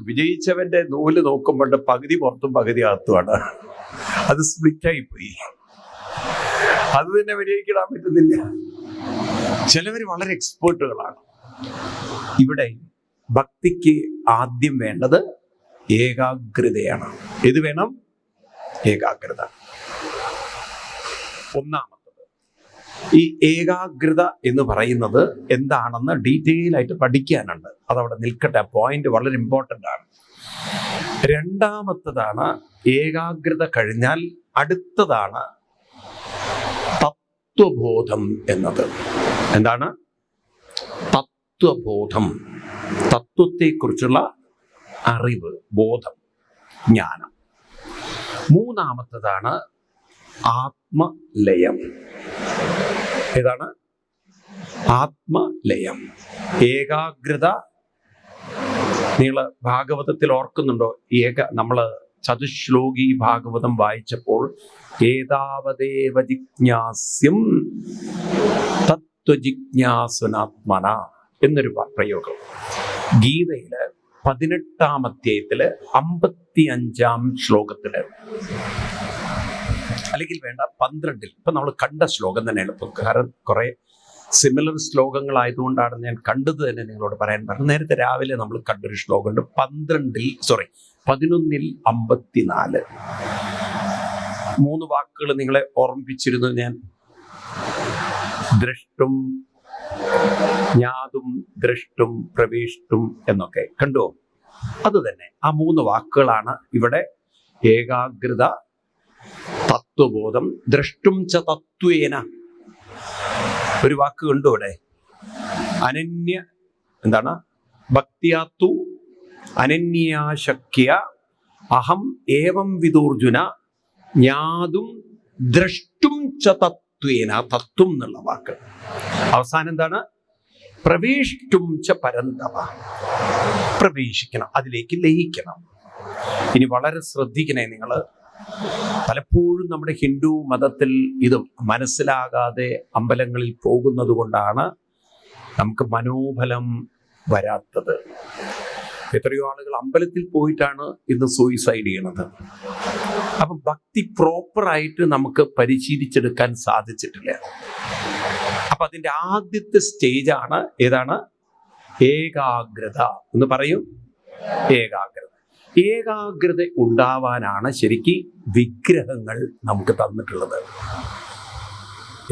വിജയിച്ചവന്റെ നൂല് നോക്കുമ്പോൾ പകുതി പുറത്തും പകുതി അകത്തുമാണ്. അത് സ്പ്ലിറ്റായി പോയി. അത് തന്നെ വിജയിക്കിടാൻ പറ്റുന്നില്ല. ചിലവർ വളരെ എക്സ്പേർട്ടുകളാണ്. ഇവിടെ ഭക്തിക്ക് ആദ്യം വേണ്ടത് ഏകാഗ്രതയാണ്. ഇത് വേണം? ഏകാഗ്രത. ഒന്നാമത്തത്. ഈ ഏകാഗ്രത എന്ന് പറയുന്നത് എന്താണെന്ന് ഡീറ്റെയിൽ ആയിട്ട് പഠിക്കാനുണ്ട്. അതവിടെ നിൽക്കട്ടെ. പോയിന്റ് വളരെ ഇമ്പോർട്ടൻ്റ് ആണ്. രണ്ടാമത്തതാണ് ഏകാഗ്രത കഴിഞ്ഞാൽ അടുത്തതാണ് തത്വബോധം എന്നത്. എന്താണ് തത്വബോധം? തത്വത്തെക്കുറിച്ചുള്ള അറിവ്, ബോധം, ജ്ഞാനം. മൂന്നാമത്തതാണ് ആത്മലയം. ഏതാണ്? ആത്മലയം. ഏകാഗ്രത, നിങ്ങൾ ഭാഗവതത്തിൽ ഓർക്കുന്നുണ്ടോ? നമ്മൾ ചതുശ്ലോകി ഭാഗവതം വായിച്ചപ്പോൾ ഏതാവദേവ ജിജ്ഞാസ്യം തത്വജിജ്ഞാസുനാത്മന എന്നൊരു പ്രയോഗം ഗീതയില് 18-ാം അധ്യായത്തില് 55-ാം ശ്ലോകത്തില്, അല്ലെങ്കിൽ വേണ്ട 12-ൽ, ഇപ്പൊ നമ്മൾ കണ്ട ശ്ലോകം തന്നെയാണ്. ഇപ്പൊ കാരണം കുറെ സിമിലർ ശ്ലോകങ്ങളായതുകൊണ്ടാണ് ഞാൻ കണ്ടത് തന്നെ നിങ്ങളോട് പറയാൻ പറഞ്ഞത്. നേരത്തെ രാവിലെ നമ്മൾ കണ്ടൊരു ശ്ലോകമുണ്ട് 11-ൽ 54. 3 വാക്കുകൾ നിങ്ങളെ ഓർമ്മിപ്പിച്ചിരുന്നു ഞാൻ. ദ്രഷ്ടും, ജ്ഞാതും, ദ്രഷ്ടും, പ്രവേഷ്ടും എന്നൊക്കെ കണ്ടോ? അത് തന്നെ ആ 3 വാക്കുകളാണ് ഇവിടെ. ഏകാഗ്രത, തത്വബോധം, ദ്രഷ്ടും ച തത്വേന. ഒരു വാക്ക് കണ്ടു ഇവിടെ. അനന്യ എന്താണ്? ഭക്തിയാത്തു അനന്യാശക്യ അഹം ഏവം വിദൂർജുന ജ്ഞാതും ദ്രഷ്ടും ച തത്വേന. തത്വം എന്നുള്ള വാക്ക്. അവസാനം എന്താണ്? പ്രവേഷ്ടും ച പരന്തപ. പ്രവേശിക്കണം, അതിലേക്ക് ലയിക്കണം. ഇനി വളരെ ശ്രദ്ധിക്കണേ നിങ്ങൾ. പലപ്പോഴും നമ്മുടെ ഹിന്ദു മതത്തിൽ ഇത് മനസ്സിലാകാതെ അമ്പലങ്ങളിൽ പോകുന്നത് കൊണ്ടാണ് നമുക്ക് മനോബലം വരാത്തത്. എത്രയോ ആളുകൾ അമ്പലത്തിൽ പോയിട്ടാണ് ഇന്ന് സൂയിസൈഡ് ചെയ്യണത്. അപ്പം ഭക്തി പ്രോപ്പറായിട്ട് നമുക്ക് പരിശീലിച്ചെടുക്കാൻ സാധിച്ചിട്ടില്ല. അപ്പൊ അതിന്റെ ആദ്യത്തെ സ്റ്റേജാണ് ഏതാണ്? ഏകാഗ്രത എന്ന് പറയും. ഏകാഗ്രത. ഏകാഗ്രത ഉണ്ടാവാനാണ് ശരിക്കും വിഗ്രഹങ്ങൾ നമുക്ക് തന്നിട്ടുള്ളത്.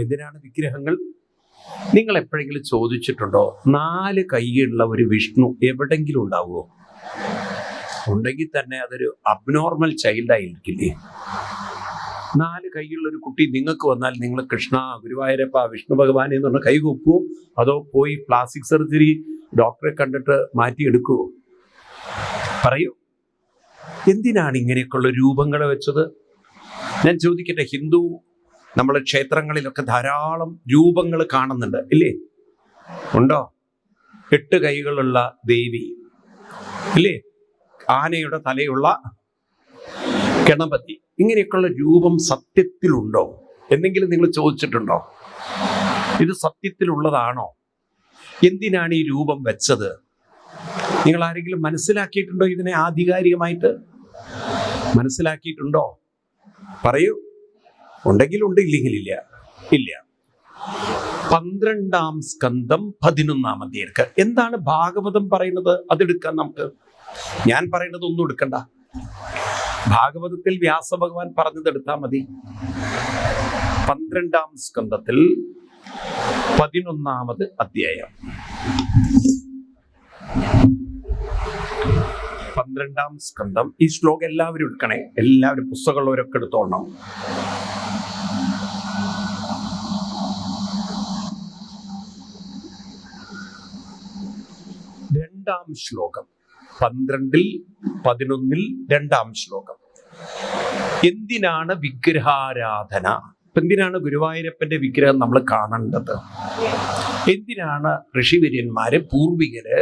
എന്തിനാണ് വിഗ്രഹങ്ങൾ? നിങ്ങൾ എപ്പോഴെങ്കിലും ചോദിച്ചിട്ടുണ്ടോ 4 കൈയുള്ള ഒരു വിഷ്ണു എവിടെങ്കിലും ഉണ്ടാവുമോ? ഉണ്ടെങ്കിൽ തന്നെ അതൊരു അബ്നോർമൽ ചൈൽഡായിരിക്കില്ലേ? 4 കൈയുള്ള ഒരു കുട്ടി നിങ്ങൾക്ക് വന്നാൽ നിങ്ങൾ കൃഷ്ണ, ഗുരുവായൂരപ്പ, വിഷ്ണു ഭഗവാൻ എന്ന് പറഞ്ഞ കൈ കൊക്കുവോ? അതോ പോയി പ്ലാസ്റ്റിക് സർജറി ഡോക്ടറെ കണ്ടിട്ട് മാറ്റിയെടുക്കുവോ? പറയൂ. എന്തിനാണ് ഇങ്ങനെയൊക്കെയുള്ള രൂപങ്ങളെ വെച്ചത്? ഞാൻ ചോദിക്കട്ടെ, ഹിന്ദു നമ്മളെ ക്ഷേത്രങ്ങളിലൊക്കെ ധാരാളം രൂപങ്ങൾ കാണുന്നുണ്ട് ഇല്ലേ? ഉണ്ടോ? 8 കൈകളുള്ള ദേവി ഇല്ലേ? ആനയുടെ തലയുള്ള ഗണപതി. ഇങ്ങനെയൊക്കെയുള്ള രൂപം സത്യത്തിലുണ്ടോ? എന്തെങ്കിലും നിങ്ങൾ ചോദിച്ചിട്ടുണ്ടോ? ഇത് സത്യത്തിലുള്ളതാണോ? എന്തിനാണ് ഈ രൂപം വെച്ചത്? നിങ്ങൾ ആരെങ്കിലും മനസ്സിലാക്കിയിട്ടുണ്ടോ? ഇതിനെ ആധികാരികമായിട്ട് മനസ്സിലാക്കിയിട്ടുണ്ടോ? പറയൂ. ഉണ്ടെങ്കിൽ ഉണ്ട്, ഇല്ലെങ്കിൽ ഇല്ല. ഇല്ല. 12-ാം സ്കന്ധം 11-ാം അധ്യായം. എന്താണ് ഭാഗവതം പറയുന്നത്? അതെടുക്കാൻ നമുക്ക്. ഞാൻ പറയുന്നത് ഒന്നും എടുക്കണ്ട. ഭാഗവതത്തിൽ വ്യാസഭഗവാൻ പറഞ്ഞത് എടുത്താൽ മതി. 12-ാം സ്കന്ധത്തിൽ 11-ാമത് അധ്യായം. 12-ാം സ്കന്ധം. ഈ ശ്ലോകം എല്ലാവരും എടുക്കണേ. എല്ലാവരും പുസ്തകമുള്ളവരൊക്കെ എടുത്തോളണം. രണ്ടാം ശ്ലോകം. 12-ൽ 11-ൽ 2-ാം ശ്ലോകം. എന്തിനാണ് വിഗ്രഹാരാധന? എന്തിനാണ് ഗുരുവായൂരപ്പന്റെ വിഗ്രഹം നമ്മൾ കാണേണ്ടത്? എന്തിനാണ് ഋഷിവര്യന്മാര്, പൂർവികര്,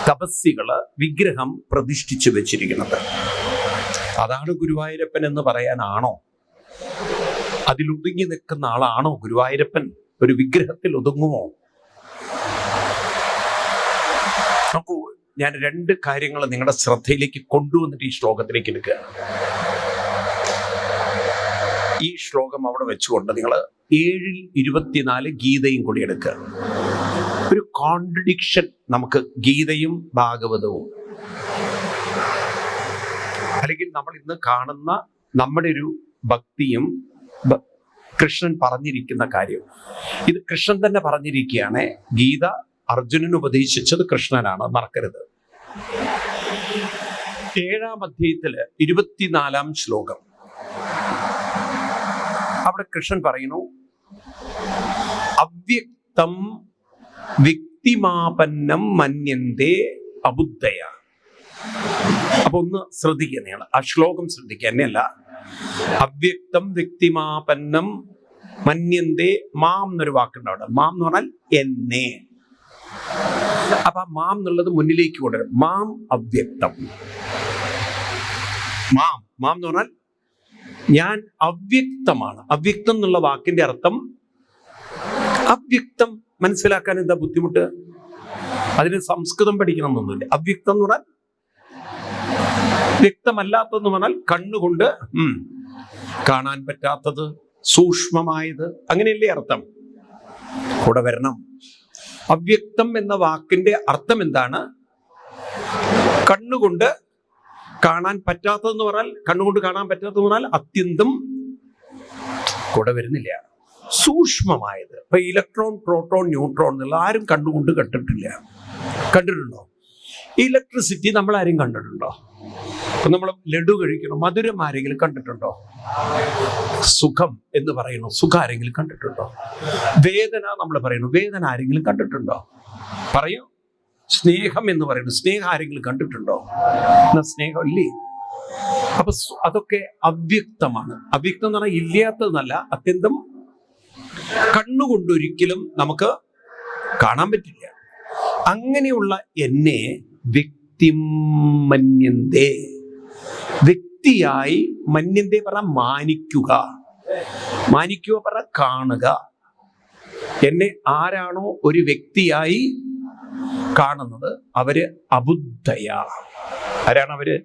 തപസ്സികള് വിഗ്രഹം പ്രതിഷ്ഠിച്ചു വെച്ചിരിക്കുന്നത്? അതാണ് ഗുരുവായൂരപ്പൻ എന്ന് പറയാനാണോ? അതിലൊതുങ്ങി നിൽക്കുന്ന ആളാണോ ഗുരുവായൂരപ്പൻ? ഒരു വിഗ്രഹത്തിൽ ഒതുങ്ങുമോ? നോക്കൂ, ഞാൻ 2 കാര്യങ്ങൾ നിങ്ങളുടെ ശ്രദ്ധയിലേക്ക് കൊണ്ടുവന്നിട്ട് ഈ ശ്ലോകത്തിലേക്ക് എടുക്കുക. ഈ ശ്ലോകം അവിടെ വെച്ചുകൊണ്ട് നിങ്ങൾ 7-24 ഗീതയും കൂടി എടുക്കുക. ഒരു കോൺട്രഡിക്ഷൻ നമുക്ക് ഗീതയും ഭാഗവതവും, അല്ലെങ്കിൽ നമ്മൾ ഇന്ന് കാണുന്ന നമ്മുടെ ഒരു ഭക്തിയും കൃഷ്ണൻ പറഞ്ഞിരിക്കുന്ന കാര്യം. ഇത് കൃഷ്ണൻ തന്നെ പറഞ്ഞിരിക്കുകയാണ്. ഗീത അർജുനന് ഉപദേശിച്ചത് കൃഷ്ണനാണ്, മറക്കരുത്. 7-ാം അധ്യായത്തില് 24-ാം ശ്ലോകം. അവിടെ കൃഷ്ണൻ പറയുന്നു, അവ്യക്തം വ്യക്തിമാപന്നം മന്യന്തേ അബുദ്ധയ. അപ്പൊ ഒന്ന് ശ്രദ്ധിക്കുക, നിങ്ങൾ ആ ശ്ലോകം ശ്രദ്ധിക്കുക, എന്നെയല്ല. അവ്യക്തം വ്യക്തിമാപന്നം മന്യന്തേ. മാം എന്നൊരു വാക്കുണ്ട് അവിടെ. മാം എന്ന് പറഞ്ഞാൽ എന്നെ. അപ്പൊ ആ മാം എന്നുള്ളത് മുന്നിലേക്ക് കൊണ്ടുവരും. മാം അവ്യക്തം. മാം മാം എന്ന് പറഞ്ഞാൽ ഞാൻ അവ്യക്തമാണ്. അവ്യക്തം എന്നുള്ള വാക്കിന്റെ അർത്ഥം അവ്യക്തം മനസ്സിലാക്കാൻ എന്താ ബുദ്ധിമുട്ട്? അതിന് സംസ്കൃതം പഠിക്കണം എന്നൊന്നുമില്ല. അവ്യക്തം എന്ന് പറഞ്ഞാൽ വ്യക്തമല്ലാത്തതെന്ന് പറഞ്ഞാൽ കണ്ണുകൊണ്ട് കാണാൻ പറ്റാത്തത്, സൂക്ഷ്മമായത്, അങ്ങനെയല്ലേ അർത്ഥം? കൂടെ വരണം. അവ്യക്തം എന്ന വാക്കിന്റെ അർത്ഥം എന്താണ്? കണ്ണുകൊണ്ട് കാണാൻ പറ്റാത്തതെന്ന് പറഞ്ഞാൽ, കണ്ണുകൊണ്ട് കാണാൻ പറ്റാത്തതെന്ന് പറഞ്ഞാൽ അത്യന്തം, കൂടെ വരുന്നില്ല, സൂക്ഷ്മമായത്. ഇപ്പൊ ഇലക്ട്രോൺ, പ്രോട്ടോൺ, ന്യൂട്രോൺ എന്നുള്ള ആരും കണ്ടുകൊണ്ട് കണ്ടിട്ടില്ല. കണ്ടിട്ടുണ്ടോ? ഇലക്ട്രിസിറ്റി നമ്മൾ ആരും കണ്ടിട്ടുണ്ടോ? നമ്മൾ ലഡു കഴിക്കണം, മധുരം ആരെങ്കിലും കണ്ടിട്ടുണ്ടോ? സുഖം എന്ന് പറയുന്നു, സുഖം ആരെങ്കിലും കണ്ടിട്ടുണ്ടോ? വേദന നമ്മൾ പറയുന്നു, വേദന ആരെങ്കിലും കണ്ടിട്ടുണ്ടോ? പറയൂ. സ്നേഹം എന്ന് പറയുന്നു, സ്നേഹം ആരെങ്കിലും കണ്ടിട്ടുണ്ടോ? എന്നാ സ്നേഹം ഇല്ലേ? അപ്പൊ അതൊക്കെ അവ്യക്തമാണ്. അവ്യക്തം എന്ന് പറഞ്ഞാൽ ഇല്ലാത്തതെന്നല്ല, അത്യന്തം കണ്ണുകൊണ്ടൊരിക്കലും നമുക്ക് കാണാൻ പറ്റില്ല. അങ്ങനെയുള്ള എന്നെ വ്യക്തിം മന്യന്തേ, വ്യക്തിയായി മന്യന്തേ പറ മാനിക്കുക, മാനിക്കുക പറ കാണുക. എന്നെ ആരാണോ ഒരു വ്യക്തിയായി കാണുന്നത് അവര് അബുദ്ധയാ. ആരാണ് അവര്?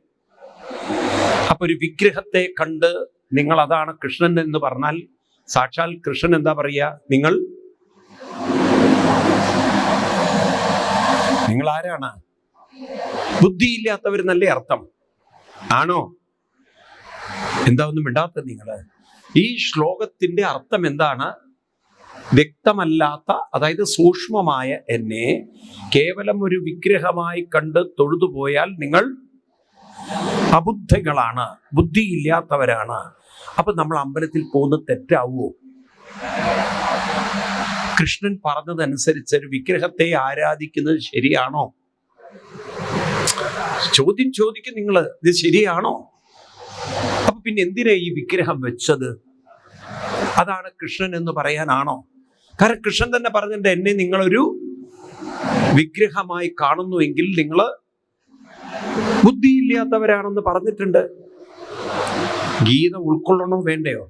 അപ്പൊ ഒരു വിഗ്രഹത്തെ കണ്ട് നിങ്ങൾ അതാണ് കൃഷ്ണൻ എന്ന് പറഞ്ഞാൽ സാക്ഷാൽ കൃഷ്ണൻ എന്താ പറയുക? നിങ്ങൾ ആരാണ്? ബുദ്ധിയില്ലാത്തവരെന്നല്ലേ അർത്ഥം? ആണോ? എന്താ ഒന്നും മിണ്ടാത്ത നിങ്ങള്? ഈ ശ്ലോകത്തിന്റെ അർത്ഥം എന്താണ്? വ്യക്തമല്ലാത്ത, അതായത് സൂക്ഷ്മമായ എന്നെ കേവലം ഒരു വിഗ്രഹമായി കണ്ട് തൊഴുതുപോയാൽ നിങ്ങൾ അബുദ്ധകളാണ്, ബുദ്ധിയില്ലാത്തവരാണ്. അപ്പൊ നമ്മൾ അമ്പലത്തിൽ പോകുന്നത് തെറ്റാവോ? കൃഷ്ണൻ പറഞ്ഞതനുസരിച്ച് ഒരു വിഗ്രഹത്തെ ആരാധിക്കുന്നത് ശരിയാണോ? ചോദ്യം ചോദിക്കും നിങ്ങൾ, ഇത് ശരിയാണോ? അപ്പൊ പിന്നെ എന്തിനാ ഈ വിഗ്രഹം വെച്ചത്? അതാണ് കൃഷ്ണൻ എന്ന് പറയാനാണോ? കാരണം കൃഷ്ണൻ തന്നെ പറഞ്ഞിട്ട് എന്നെ നിങ്ങളൊരു വിഗ്രഹമായി കാണുന്നുവെങ്കിൽ നിങ്ങൾ ബുദ്ധിയില്ലാത്തവരാണെന്ന് പറഞ്ഞിട്ടുണ്ട്. ഗീത ഉൾക്കൊള്ളണോ വേണ്ടയോ?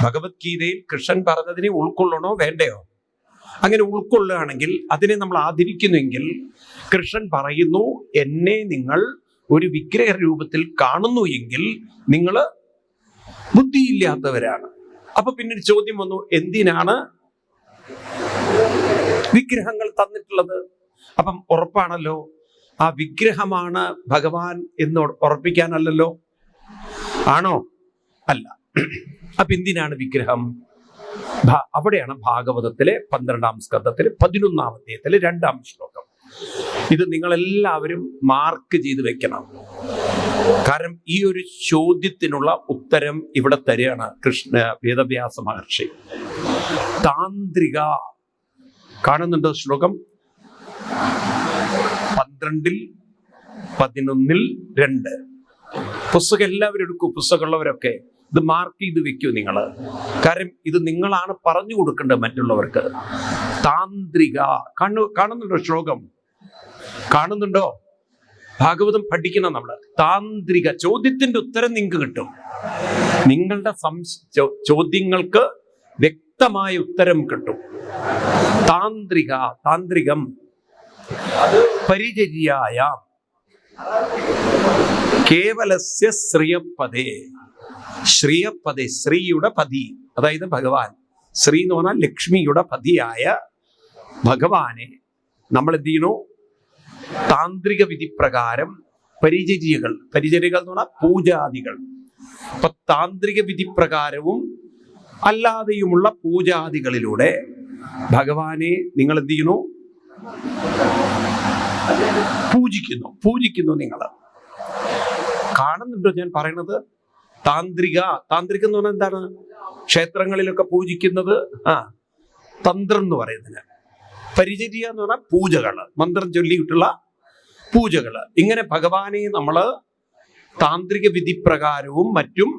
ഭഗവത്ഗീതയിൽ കൃഷ്ണൻ പറഞ്ഞതിനെ ഉൾക്കൊള്ളണോ വേണ്ടയോ? അങ്ങനെ ഉൾക്കൊള്ളുകയാണെങ്കിൽ, അതിനെ നമ്മൾ ആദരിക്കുന്നുവെങ്കിൽ, കൃഷ്ണൻ പറയുന്നു എന്നെ നിങ്ങൾ ഒരു വിഗ്രഹ രൂപത്തിൽ കാണുന്നു എങ്കിൽ നിങ്ങൾ ബുദ്ധിയില്ലാത്തവരാണ്. അപ്പൊ പിന്നീട് ചോദ്യം വന്നു, എന്തിനാണ് വിഗ്രഹങ്ങൾ തന്നിട്ടുള്ളത്? അപ്പം ഉറപ്പാണല്ലോ ആ വിഗ്രഹമാണ് ഭഗവാൻ എന്ന് ഉറപ്പിക്കാനല്ലല്ലോ. ആണോ? അല്ല. അപ്പൊ എന്തിനാണ് വിഗ്രഹം? അവിടെയാണ് ഭാഗവതത്തിലെ 12-ാം സ്കന്ധത്തിലെ 11-ാം അധ്യായത്തിലെ 2-ാം ശ്ലോകം. ഇത് നിങ്ങളെല്ലാവരും മാർക്ക് ചെയ്ത് വെക്കണം. കാരണം ഈ ഒരു ചോദ്യത്തിനുള്ള ഉത്തരം ഇവിടെ തരികയാണ് വേദവ്യാസ മഹർഷി. താന്ത്രിക, കാണുന്നുണ്ടോ ശ്ലോകം? 12-11-2. പുസ്തകം എല്ലാവരും എടുക്കൂ, പുസ്തകമുള്ളവരൊക്കെ ഇത് മാർക്ക് ചെയ്ത് വെക്കൂ നിങ്ങൾ. കാരണം ഇത് നിങ്ങളാണ് പറഞ്ഞു കൊടുക്കേണ്ടത് മറ്റുള്ളവർക്ക്. താന്ത്രിക, കാണുന്നുണ്ടോ ശ്ലോകം? കാണുന്നുണ്ടോ? ഭാഗവതം പഠിക്കണം നമ്മൾ. താന്ത്രിക, ചോദ്യത്തിന്റെ ഉത്തരം നിങ്ങൾക്ക് കിട്ടും. നിങ്ങളുടെ ചോദ്യങ്ങൾക്ക് വ്യക്തമായ ഉത്തരം കിട്ടും. താന്ത്രിക, താന്ത്രികം പരിചര്യായ കേവലസ്യ ശ്രിയപദേ, ശ്രീയപദേ, ശ്രീയുടെ പതി, അതായത് ഭഗവാൻ. ശ്രീ എന്ന് പറഞ്ഞാൽ ലക്ഷ്മിയുടെ പതിയായ ഭഗവാനെ നമ്മൾ എന്ത് ചെയ്യണു? താന്ത്രിക വിധി പ്രകാരം പരിചര്യകൾ എന്ന് പറഞ്ഞാൽ പൂജാദികൾ. അപ്പൊ താന്ത്രിക വിധി പ്രകാരവും അല്ലാതെയുമുള്ള പൂജാദികളിലൂടെ ഭഗവാനെ നിങ്ങൾ എന്ത് ചെയ്യുന്നു? പൂജിക്കുന്നു നിങ്ങൾ. കാണുന്നുണ്ടോ ഞാൻ പറയണത്? താന്ത്രികം എന്ന് പറഞ്ഞാൽ എന്താണ്? ക്ഷേത്രങ്ങളിലൊക്കെ പൂജിക്കുന്നത് തന്ത്രം എന്ന് പറയുന്നതിന്. പരിചര്യ എന്ന് പറഞ്ഞാൽ പൂജകള്, മന്ത്രം ചൊല്ലിയിട്ടുള്ള പൂജകള്. ഇങ്ങനെ ഭഗവാനെ നമ്മള് താന്ത്രിക വിധി പ്രകാരവും മറ്റും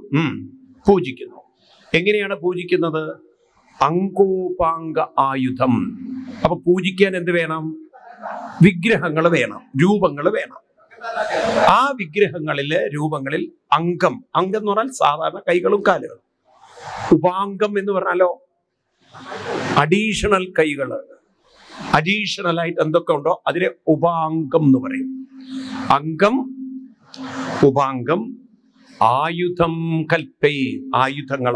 എങ്ങനെയാണ് പൂജിക്കുന്നത്? അങ്കോപാംഗ ആയുധം, അപ്പൊ പൂജിക്കാൻ എന്ത് വേണം? വിഗ്രഹങ്ങൾ വേണം, രൂപങ്ങൾ വേണം. ആ രൂപങ്ങളിൽ അംഗം എന്ന് പറഞ്ഞാൽ സാധാരണ കൈകളും കാലുകളും. ഉപാംഗം എന്ന് പറഞ്ഞാലോ അഡീഷണൽ കൈകൾ, അഡീഷണൽ ആയിട്ട് എന്തൊക്കെ ഉണ്ടോ അതിനെ ഉപാംഗം എന്ന് പറയും. അംഗം, ഉപാംഗം. ആയുധം കൽപ്പൈ, ആയുധങ്ങൾ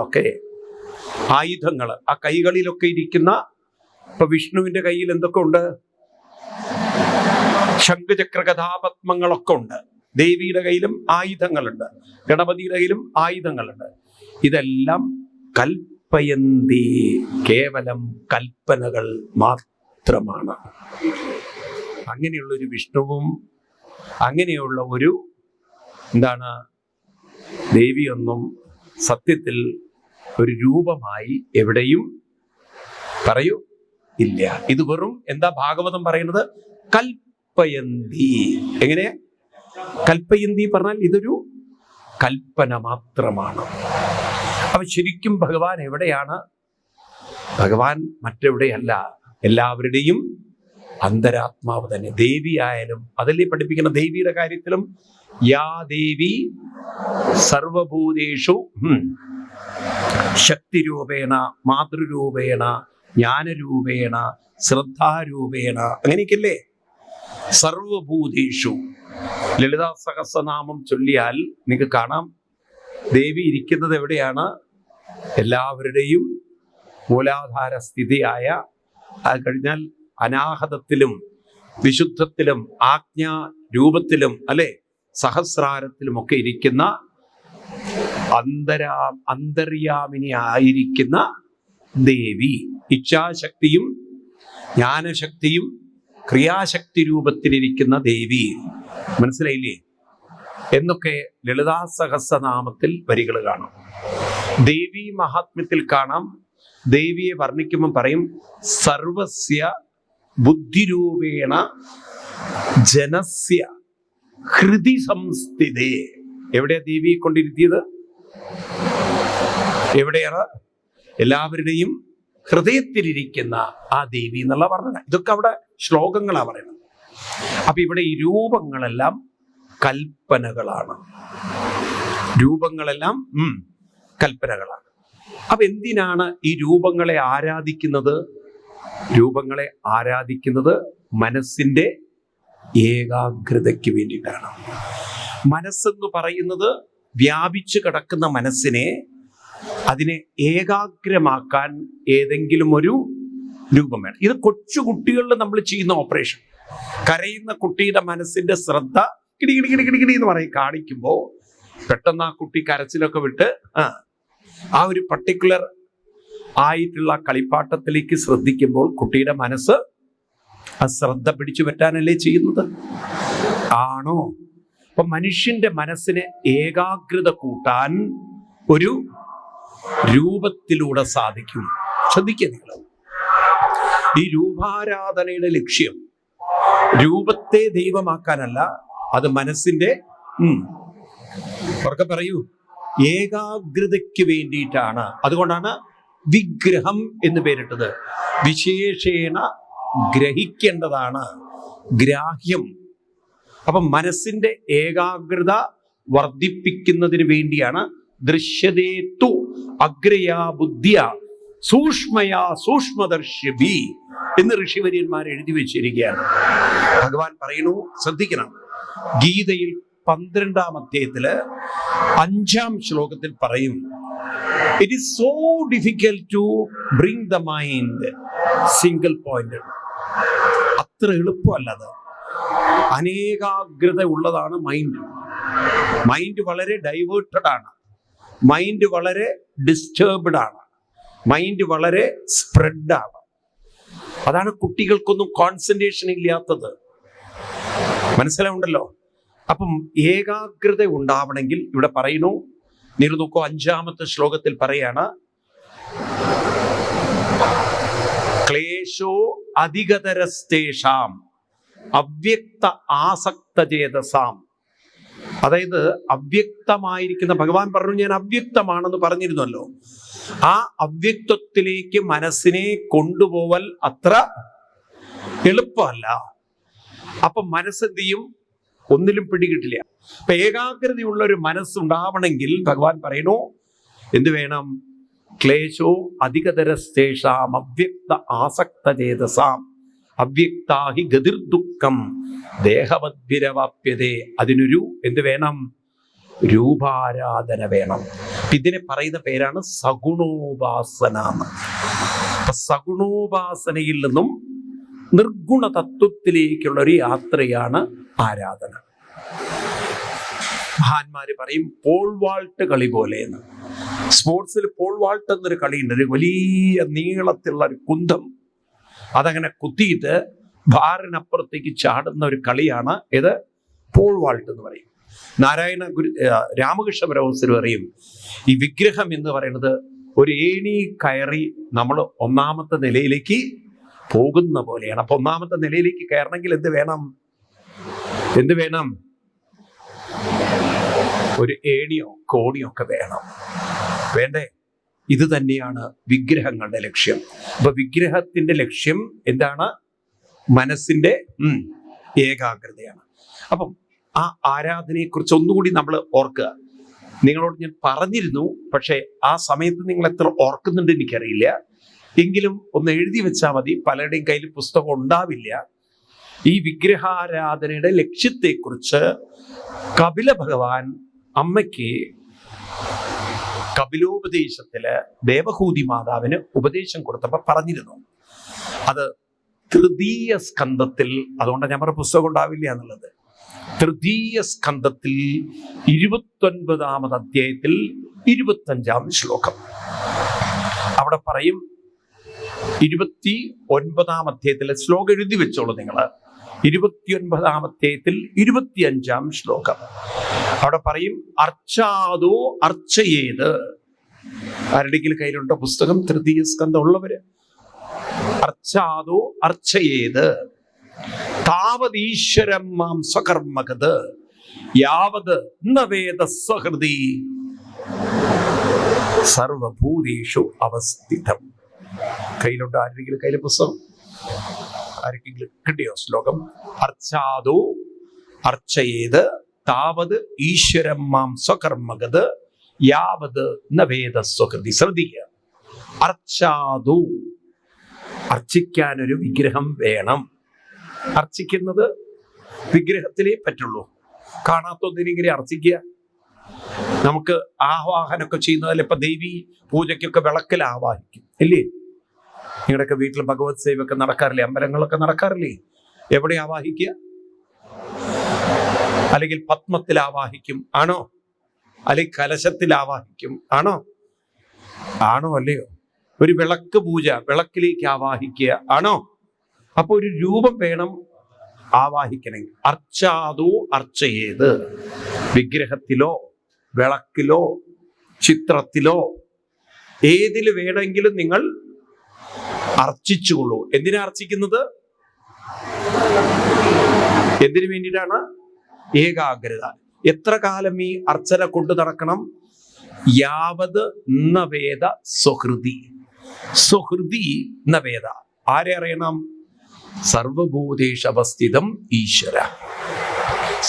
ആ കൈകളിലൊക്കെ ഇരിക്കുന്ന. ഇപ്പൊ വിഷ്ണുവിന്റെ കയ്യിൽ എന്തൊക്കെ ഉണ്ട്? ശംഖുചക്ര കഥാപത്മങ്ങളൊക്കെ ഉണ്ട്. ദേവിയുടെ കയ്യിലും ആയുധങ്ങളുണ്ട്, ഗണപതിയുടെ കയ്യിലും ആയുധങ്ങളുണ്ട്. ഇതെല്ലാം കൽപ്പയന്തി, കേവലം കൽപ്പനകൾ മാത്രമാണ്. അങ്ങനെയുള്ളൊരു വിഷ്ണുവും അങ്ങനെയുള്ള ഒരു ദേവിയൊന്നും സത്യത്തിൽ ഒരു രൂപമായി എവിടെയും പറയൂ ഇല്ല. ഇത് വെറും ഭാഗവതം പറയുന്നത് കൽപ്പയന്തി. എങ്ങനെ കൽപ്പയന്തി പറഞ്ഞാൽ ഇതൊരു കൽപ്പന മാത്രമാണ്. അപ്പൊ ശരിക്കും ഭഗവാൻ എവിടെയാണ്? ഭഗവാൻ മറ്റെവിടെയല്ല, എല്ലാവരുടെയും അന്തരാത്മാവ് തന്നെ. ദേവി ആയാലും അതല്ലേ പഠിപ്പിക്കുന്ന ദേവിയുടെ കാര്യത്തിലും, യാ ദേവി സർവഭൂതേഷു ശക്തിരൂപേണ മാതൃരൂപേണ ജ്ഞാനരൂപേണ ശ്രദ്ധാരൂപേണ, അങ്ങനെയൊക്കെയല്ലേ? സർവഭൂതേഷു. ലളിതാ സഹസ്രനാമം ചൊല്ലിയാൽ നിങ്ങൾക്ക് കാണാം ദേവി ഇരിക്കുന്നത് എവിടെയാണ്? എല്ലാവരുടെയും മൂലാധാര സ്ഥിതിയായ, അത് കഴിഞ്ഞാൽ അനാഹതത്തിലും വിശുദ്ധത്തിലും ആജ്ഞാ രൂപത്തിലും അല്ലെ സഹസ്രാരത്തിലും ഒക്കെ ഇരിക്കുന്ന അന്തര്യാമിനി ആയിരിക്കുന്ന ദേവി. ഇച്ഛാശക്തിയും ജ്ഞാനശക്തിയും ക്രിയാശക്തി രൂപത്തിലിരിക്കുന്ന ദേവി. മനസ്സിലായില്ലേ? എന്നൊക്കെ ലളിതാ സഹസ്രനാമത്തിൽ വരികൾ കാണാം. ദേവി മഹാത്മ്യത്തിൽ കാണാം. ദേവിയെ വർണ്ണിക്കുമ്പോൾ പറയും സർവസ്യ ബുദ്ധിരൂപേണ ജനസ്യ ഹൃദി സംസ്ഥിതേ. എവിടെയാ ദേവിയെ കൊണ്ടിരുത്തിയത്? എവിടെയാണ്? എല്ലാവരുടെയും ഹൃദയത്തിലിരിക്കുന്ന ആ ദേവി എന്നുള്ള വർണ്ണന. ഇതൊക്കെ അവിടെ ശ്ലോകങ്ങളാ പറയുന്നത്. അപ്പൊ ഇവിടെ ഈ രൂപങ്ങളെല്ലാം കൽപ്പനകളാണ്. രൂപങ്ങളെല്ലാം കൽപ്പനകളാണ്. അപ്പൊ എന്തിനാണ് ഈ രൂപങ്ങളെ ആരാധിക്കുന്നത്? രൂപങ്ങളെ ആരാധിക്കുന്നത് മനസ്സിന്റെ ഏകാഗ്രതയ്ക്ക് വേണ്ടിയിട്ടാണ്. മനസ്സെന്ന് പറയുന്നത് വ്യാപിച്ചു കിടക്കുന്ന മനസ്സിനെ, അതിനെ ഏകാഗ്രമാക്കാൻ ഏതെങ്കിലും ഒരു രൂപം വേണം. ഇത് കൊച്ചുകുട്ടികളിൽ നമ്മൾ ചെയ്യുന്ന ഓപ്പറേഷൻ. കരയുന്ന കുട്ടിയുടെ മനസ്സിന്റെ ശ്രദ്ധ കിടി കിടി കിടി കിടി കിടി എന്ന് പറയും കാണിക്കുമ്പോൾ പെട്ടെന്ന് ആ കുട്ടി കരച്ചിലൊക്കെ വിട്ട് ആ ഒരു പർട്ടിക്കുലർ ആയിട്ടുള്ള കളിപ്പാട്ടത്തിലേക്ക് ശ്രദ്ധിക്കുമ്പോൾ കുട്ടിയുടെ മനസ്സ് ആ ശ്രദ്ധ പിടിച്ചു പറ്റാനല്ലേ ചെയ്യുന്നത്? ആണോ? അപ്പൊ മനുഷ്യന്റെ മനസ്സിനെ ഏകാഗ്രത കൂട്ടാൻ ഒരു രൂപത്തിലൂടെ സാധിക്കും. ശ്രദ്ധിക്കുക നിങ്ങൾ, ഈ രൂപാരാധനയുടെ ലക്ഷ്യം രൂപത്തെ ദൈവമാക്കാനല്ല, അത് മനസ്സിന്റെ ഉറക്കെ പറയൂ, ഏകാഗ്രതയ്ക്ക് വേണ്ടിയിട്ടാണ്. അതുകൊണ്ടാണ് വിഗ്രഹം എന്ന് പേരിട്ടത്. വിശേഷേണ ഗ്രഹിക്കേണ്ടതാണ്, ഗ്രാഹ്യം. അപ്പൊ മനസ്സിന്റെ ഏകാഗ്രത വർദ്ധിപ്പിക്കുന്നതിന് വേണ്ടിയാണ് ദൃശ്യതേത്തു അഗ്രയാ ബുദ്ധിയ സൂക്ഷ്മയാ സൂക്ഷ്മദർശിഭി എന്ന് ഋഷിവര്യന്മാർ എഴുതി വെച്ചിരിക്കുകയാണ്. ഭഗവാൻ പറയുന്നു, ശ്രദ്ധിക്കണം. ഗീതയിൽ 12-ാം അധ്യായത്തില് 5-ാം ശ്ലോകത്തിൽ പറയും, it is so difficult to bring the mind single point. അത്ര എളുപ്പമല്ലത്. അനേകാഗ്രത ഉള്ളതാണ് മൈൻഡ്. മൈൻഡ് വളരെ ഡൈവേർട്ടഡ് ആണ്. മൈൻഡ് വളരെ ഡിസ്റ്റർബ്ഡ് ആണ്. മൈൻഡ് വളരെ സ്പ്രെഡ് ആണ്. അതാണ് കുട്ടികൾക്കൊന്നും കോൺസെൻട്രേഷൻ ഇല്ലാത്തത്. മനസ്സിലാവുണ്ടല്ലോ? അപ്പം ഏകാഗ്രത ഉണ്ടാവണമെങ്കിൽ ഇവിടെ പറയുന്നു, നിങ്ങൾ നോക്കൂ, 5-ാമത്തെ ശ്ലോകത്തിൽ പറയാണ്, ക്ലേശോ അധികതരസ്തേഷാം അവ്യക്ത ആസക്തചേതസാം. അതായത് അവ്യക്തമായിരിക്കുന്ന, ഭഗവാൻ പറഞ്ഞു ഞാൻ അവ്യക്തമാണെന്ന് പറഞ്ഞിരുന്നല്ലോ, ആ അവ്യക്തത്തിലേക്ക് മനസ്സിനെ കൊണ്ടുപോവൽ അത്ര എളുപ്പമല്ല. അപ്പൊ മനസ്സെന്ത് ചെയ്യും? ഒന്നിലും പിടികിട്ടില്ല. അപ്പൊ ഏകാഗ്രതയുള്ള ഒരു മനസ്സുണ്ടാവണമെങ്കിൽ ഭഗവാൻ പറയണു എന്ത് വേണം? ക്ലേശോ അധികതരസ്തേഷാം അവ്യക്ത ആസക്ത ചേതസാം അവ്യക്താഹി ഗതിർദുഃഖം ദേഹവദ്ഭിരവാപ്യതേ. അതിനൊരു എന്ത് വേണം? രൂപാരാധന വേണം. ഇതിനെ പറയുന്ന പേരാണ് സഗുണോപാസന എന്ന്. അപ്പൊ സഗുണോപാസനയിൽ നിന്നും നിർഗുണ തത്വത്തിലേക്കുള്ള ഒരു യാത്രയാണ് ആരാധന. മഹാന്മാര് പറയും പോൾ വാൾട്ട് കളി പോലെ എന്ന്. സ്പോർട്സിൽ പോൾ വാൾട്ട് എന്നൊരു കളിയുണ്ട്. ഒരു വലിയ നീളത്തിലുള്ള ഒരു കുന്തം, അതങ്ങനെ കുത്തിയിട്ട് ഭാരനപ്പുറത്തേക്ക് ചാടുന്ന ഒരു കളിയാണ് ഇത് പോൾ വാൾട്ട് എന്ന് പറയും. രാമകൃഷ്ണ പരമഹംസർ പറയും ഈ വിഗ്രഹം എന്ന് പറയുന്നത് ഒരു ഏണി കയറി നമ്മൾ ഒന്നാമത്തെ നിലയിലേക്ക് പോകുന്ന പോലെയാണ്. അപ്പൊ ഒന്നാമത്തെ നിലയിലേക്ക് കയറണമെങ്കിൽ എന്ത് വേണം? ഒരു ഏണിയോ കോണിയോ ഒക്കെ വേണം, വേണ്ടേ? ഇത് തന്നെയാണ് വിഗ്രഹങ്ങളുടെ ലക്ഷ്യം. അപ്പൊ വിഗ്രഹത്തിന്റെ ലക്ഷ്യം എന്താണ്? മനസ്സിന്റെ ഏകാഗ്രതയാണ്. അപ്പം ആ ആരാധനയെക്കുറിച്ച് ഒന്നുകൂടി നമ്മൾ ഓർക്കുക. നിങ്ങളോട് ഞാൻ പറഞ്ഞിരുന്നു, പക്ഷെ ആ സമയത്ത് നിങ്ങൾ എത്ര ഓർക്കുന്നുണ്ട് എനിക്കറിയില്ല. എങ്കിലും ഒന്ന് എഴുതി വെച്ചാൽ മതി. പലരുടെയും കയ്യിൽ പുസ്തകം ഉണ്ടാവില്ല. ഈ വിഗ്രഹാരാധനയുടെ ലക്ഷ്യത്തെക്കുറിച്ച് കപില ഭഗവാൻ അമ്മയ്ക്ക് കപിലോപദേശത്തില് ദേവഹൂതി മാതാവിന് ഉപദേശം കൊടുത്തപ്പോൾ പറഞ്ഞിരുന്നു. അത് തൃതീയ സ്കന്ധത്തിൽ, അതുകൊണ്ട് ഞാൻ പറഞ്ഞ പുസ്തകം ഉണ്ടാവില്ല എന്നുള്ളത്, തൃതീയ സ്കന്ധത്തിൽ 29ാമത് അധ്യായത്തിൽ 25ാം ശ്ലോകം അവിടെ പറയും. 29ാം അധ്യായത്തിലെ ശ്ലോകം എഴുതി വെച്ചോളൂ നിങ്ങൾ. 29ാം അധ്യായത്തിൽ 25ാം ശ്ലോകം അവിടെ പറയും അർച്ചാദോ അർച്ചയേത്. ആരുടെയെങ്കിലും കയ്യിലുണ്ടോ പുസ്തകം? തൃതീയ സ്കന്ധം ഉള്ളവര്. അർച്ചാദോ അർച്ചയേത് താവതീശ്വരം മാം സ്വകർമ്മകത് യാവത് ന വേദ സ്വഹൃദി സർവഭൂതേഷു അവസ്ഥിതം. കയ്യിലുണ്ടോ ആരെങ്കിലും കയ്യിലെ പുസ്തകം? ആരെങ്കിലും കിട്ടിയോ ശ്ലോകം? അർച്ചാദോ അർച്ചയേത് താവത് ഈശ്വരം മാം സ്വകർമ്മകത് യാവത് ന വേദ സ്വഹൃദി. ശ്രദ്ധിക്കുക, അർച്ചാദോ, അർച്ചിക്കാനൊരു വിഗ്രഹം വേണം. അർച്ചിക്കുന്നത് വിഗ്രഹത്തിലേ പറ്റുള്ളൂ. കാണാത്തൊന്നിനെങ്കിലും അർച്ചിക്കുക. നമുക്ക് ആവാഹനമൊക്കെ ചെയ്യുന്നതിൽ ഇപ്പൊ ദേവി പൂജയ്ക്കൊക്കെ വിളക്കിൽ ആവാഹിക്കും ഇല്ലേ? നിങ്ങളുടെയൊക്കെ വീട്ടിൽ ഭഗവത് സേവയൊക്കെ നടക്കാറില്ലേ? അമ്പലങ്ങളൊക്കെ നടക്കാറില്ലേ? എവിടെ ആവാഹിക്കുക? അല്ലെങ്കിൽ പത്മത്തിൽ ആവാഹിക്കും ആണോ? അല്ലെങ്കിൽ കലശത്തിൽ ആവാഹിക്കും ആണോ? അല്ലയോ? ഒരു വിളക്ക് പൂജ, വിളക്കിലേക്ക് ആവാഹിക്കുക ആണോ? അപ്പൊ ഒരു രൂപം വേണം ആവാഹിക്കണമെങ്കിൽ. അർച്ചാദോ അർച്ചയേത്. വിഗ്രഹത്തിലോ വിളക്കിലോ ചിത്രത്തിലോ ഏതിൽ വേണമെങ്കിലും നിങ്ങൾ അർച്ചിച്ചുകൊള്ളൂ. എന്തിനാ അർച്ചിക്കുന്നത്? എന്തിനു വേണ്ടിയിട്ടാണ്? ഏകാഗ്രത. എത്ര കാലം ഈ അർച്ചന കൊണ്ടു നടക്കണം? യാവത് ന വേദ സ്വഹൃദി. സ്വഹൃദി ന വേദ. ആരെ അറിയണം? സർവഭൂതേഷു അവസ്ഥിതം ഈശ്വര.